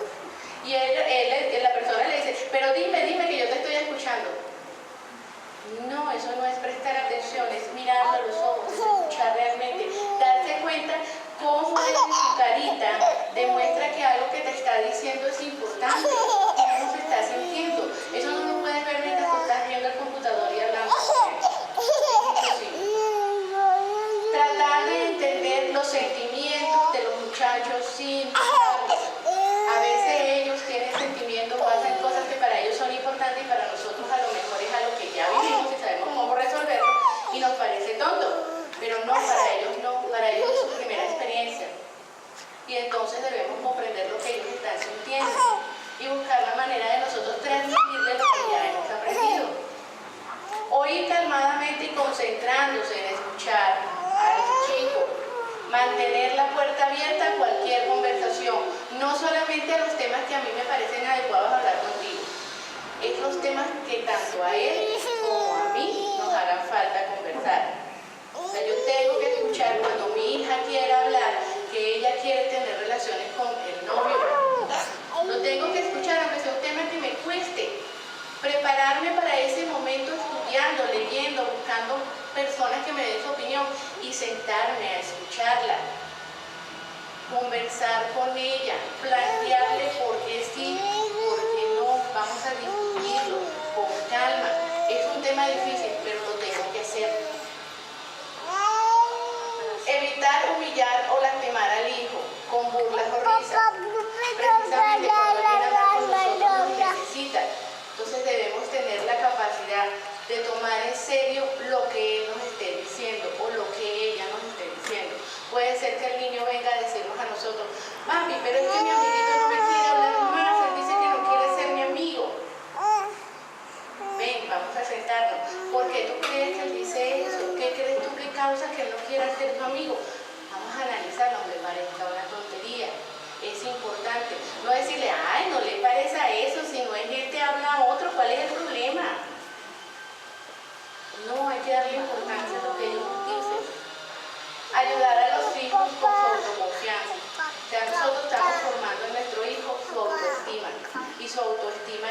Y la persona le dice, pero dime que yo te estoy escuchando. No, eso no es prestar atención, es mirarlo a los ojos, es escuchar realmente, darse cuenta cómo en su carita demuestra que algo que te está diciendo es importante, cómo se está sintiendo. Eso no lo puedes ver mientras tú estás viendo el computador y hablando con él. Es imposible. Tratar de entender los sentimientos de los muchachos sin juzgarlos. A veces ellos tienen sentimientos o hacen cosas que para ellos son importantes y para nosotros a lo mejor es algo que ya vivimos y sabemos cómo resolverlo y nos parece tonto, pero no, para ellos es su primera experiencia. Y entonces debemos comprender lo que ellos están sintiendo y buscar la manera de nosotros transmitirles lo que ya hemos aprendido. Oír calmadamente y concentrándose en escuchar al chico. Mantener la puerta abierta a cualquier conversación, no solamente a los temas que a mí me parecen adecuados hablar contigo, es los temas que tanto a él como a mí nos hagan falta conversar. O sea, yo tengo que escuchar cuando mi hija quiera hablar, que ella quiere tener relaciones con el novio. Lo tengo que escuchar aunque sea un tema que me cueste. Prepararme para ese momento estudiando, leyendo, buscando personas que me den su opinión y sentarme a escucharla, conversar con ella, plantearle por qué sí, por qué no, vamos a discutirlo con calma. Es un tema difícil, pero lo tengo que hacer. Evitar humillar o lastimar al hijo con burlas o risas, precisamente cuando viene a hablar con nosotros nos necesita. Entonces debemos tener la capacidad de tomar en serio lo que él nos esté diciendo o lo que ella nos esté diciendo. Puede ser que el niño venga a decirnos a nosotros, mami, pero es que mi amiguito no me quiere hablar más, él dice que no quiere ser mi amigo. Ven, vamos a sentarnos. ¿Por qué tú crees que él dice eso? ¿Qué crees tú que causa que él no quiera ser tu amigo? Vamos a analizarlo, me parezca una tontería. Es importante. No decirle, ay, no le parece a eso, si no es él te habla a otro, ¿cuál es el problema? No, hay que darle importancia a lo que ellos nos dicen. Ayudar a los hijos con su autoconfianza. O sea, nosotros estamos formando en nuestro hijo su autoestima. Y su autoestima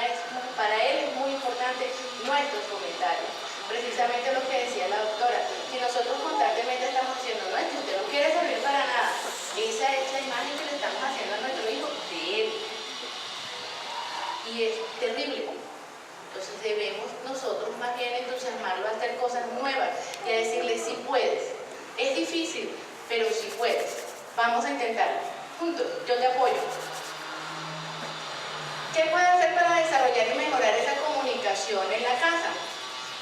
para él es muy importante nuestros comentarios. Precisamente lo que decía la doctora. Si nosotros constantemente estamos diciendo, no, es que usted no quiere servir para imagen que le estamos haciendo a nuestro hijo de él. Y es terrible. Entonces debemos nosotros más bien entusiasmarlo a hacer cosas nuevas y a decirle si puedes. Es difícil, pero si puedes. Vamos a intentarlo. Juntos, yo te apoyo. ¿Qué puede hacer para desarrollar y mejorar esa comunicación en la casa?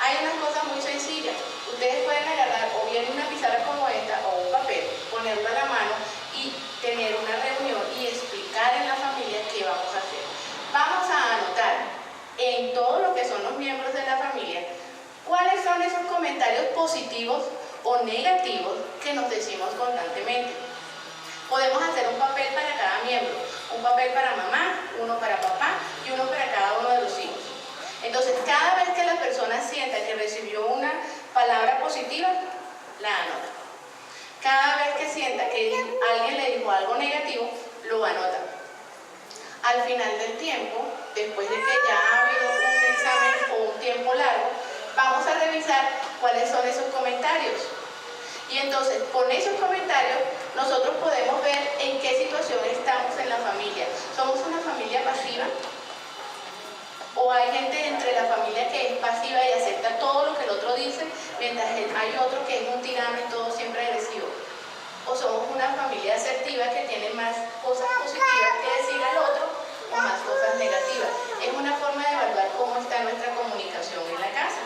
Hay unas cosas muy sencillas. Ustedes pueden agarrar o bien una pizarra como esta o un papel, ponerlo a la mano y tener una reunión y explicar en la familia qué vamos a hacer. Vamos a anotar en todo lo que son los miembros de la familia cuáles son esos comentarios positivos o negativos que nos decimos constantemente. Podemos hacer un papel para cada miembro, un papel para mamá, uno para papá y uno para cada uno de los hijos. Entonces, cada vez que la persona sienta que recibió una palabra positiva, la anota. Cada vez que sienta que alguien le dijo algo negativo, lo anota. Al final del tiempo, después de que ya ha habido un examen o un tiempo largo, vamos a revisar cuáles son esos comentarios. Y entonces, con esos comentarios, nosotros podemos ver en qué situación estamos en la familia. ¿Somos una familia pasiva? ¿O hay gente entre la familia que es pasiva y acepta todo lo que el otro dice, mientras hay otro que es un tirano y todo siempre agresivo? ¿O somos una familia asertiva que tiene más cosas positivas que decir al otro o más cosas negativas? Es una forma de evaluar cómo está nuestra comunicación en la casa.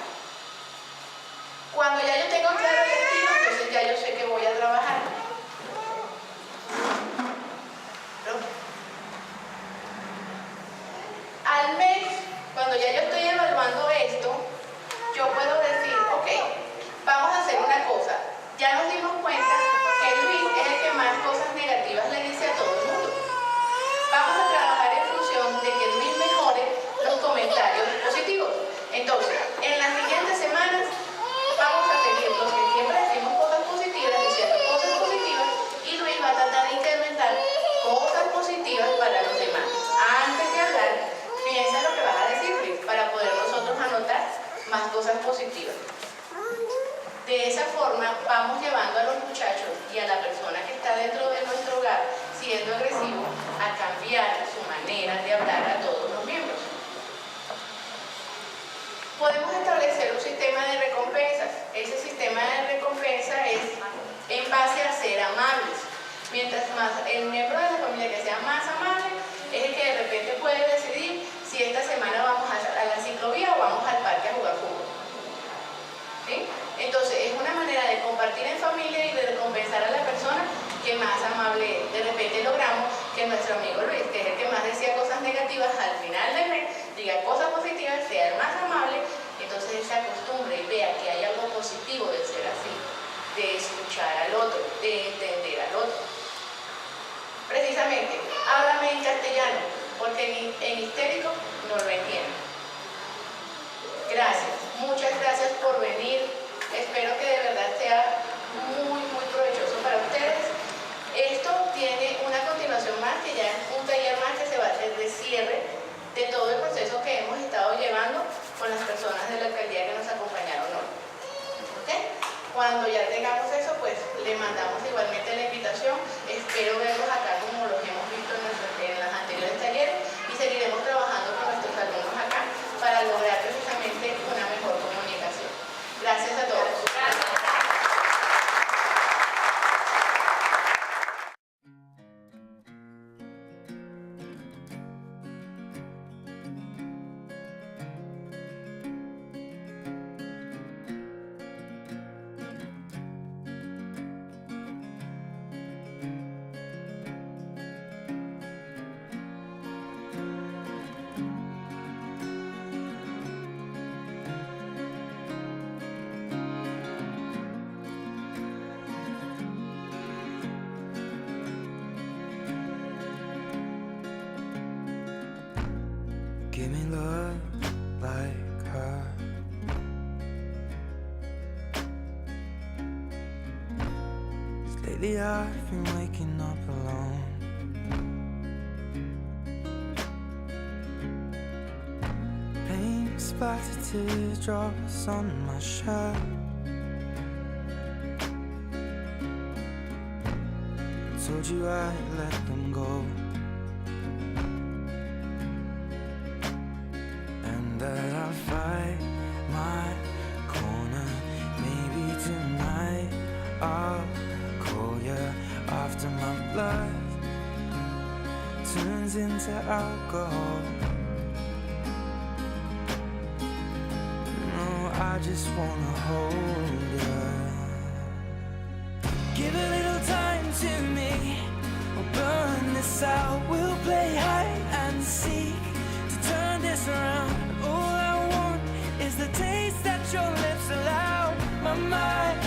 Cuando ya yo tengo claro el estilo, entonces ya yo sé que voy a trabajar. ¿No? Al mes, cuando ya yo estoy evaluando esto, yo puedo decir, ok, vamos a hacer una cosa. Ya nos dimos cuenta que Luis es el que más cosas negativas le dice a todo el mundo. Vamos a trabajar en función de que Luis mejore los comentarios positivos. Entonces, en las siguientes semanas, vamos a seguir los que siempre decimos cosas positivas, diciendo cosas positivas, y Luis va a tratar de incrementar cosas positivas para los demás. Antes de hablar, piensa lo que vas a decir, Luis, para poder nosotros anotar más cosas positivas. De esa forma vamos llevando a los muchachos y a la persona que está dentro de nuestro hogar siendo agresivo a cambiar su manera de hablar a todos los miembros. Podemos establecer un sistema de recompensas. Ese sistema de recompensa es en base a ser amables. Mientras más el miembro de la familia que sea más amable es el que de repente puede decidir si esta semana vamos a la ciclovía o vamos al parque a jugar fútbol. ¿Sí? Entonces, es una manera de compartir en familia y de recompensar a la persona que más amable es. De repente logramos que nuestro amigo Luis, que es el que más decía cosas negativas, al final del mes diga cosas positivas, sea el más amable, entonces él se acostumbre y vea que hay algo positivo de ser así, de escuchar al otro, de entender al otro. Precisamente, háblame en castellano, porque en histérico no lo entiendo. Gracias, muchas gracias por venir. Espero que de verdad sea muy provechoso para ustedes. Esto tiene una continuación más, que ya es un taller más que se va a hacer de cierre de todo el proceso que hemos estado llevando con las personas de la alcaldía que nos acompañaron hoy. ¿Okay? Cuando ya tengamos eso, pues le mandamos igualmente la invitación. Espero verlos acá como los hemos visto en los anteriores talleres, y seguiremos trabajando con nuestros alumnos acá para lograr precisamente una mejor comunicación. Gracias a todos. Give me love like her. Lately I've been waking up alone. Paint splattered teardrops on my shirt. Told you I'd let them go, and that I'll fight my corner. Maybe tonight I'll call you after my blood turns into alcohol. No, I just wanna hold you. Give a little time to me, we'll burn this out. We'll play hide and seek to turn this around. All I want is the taste that your lips allow. My mind,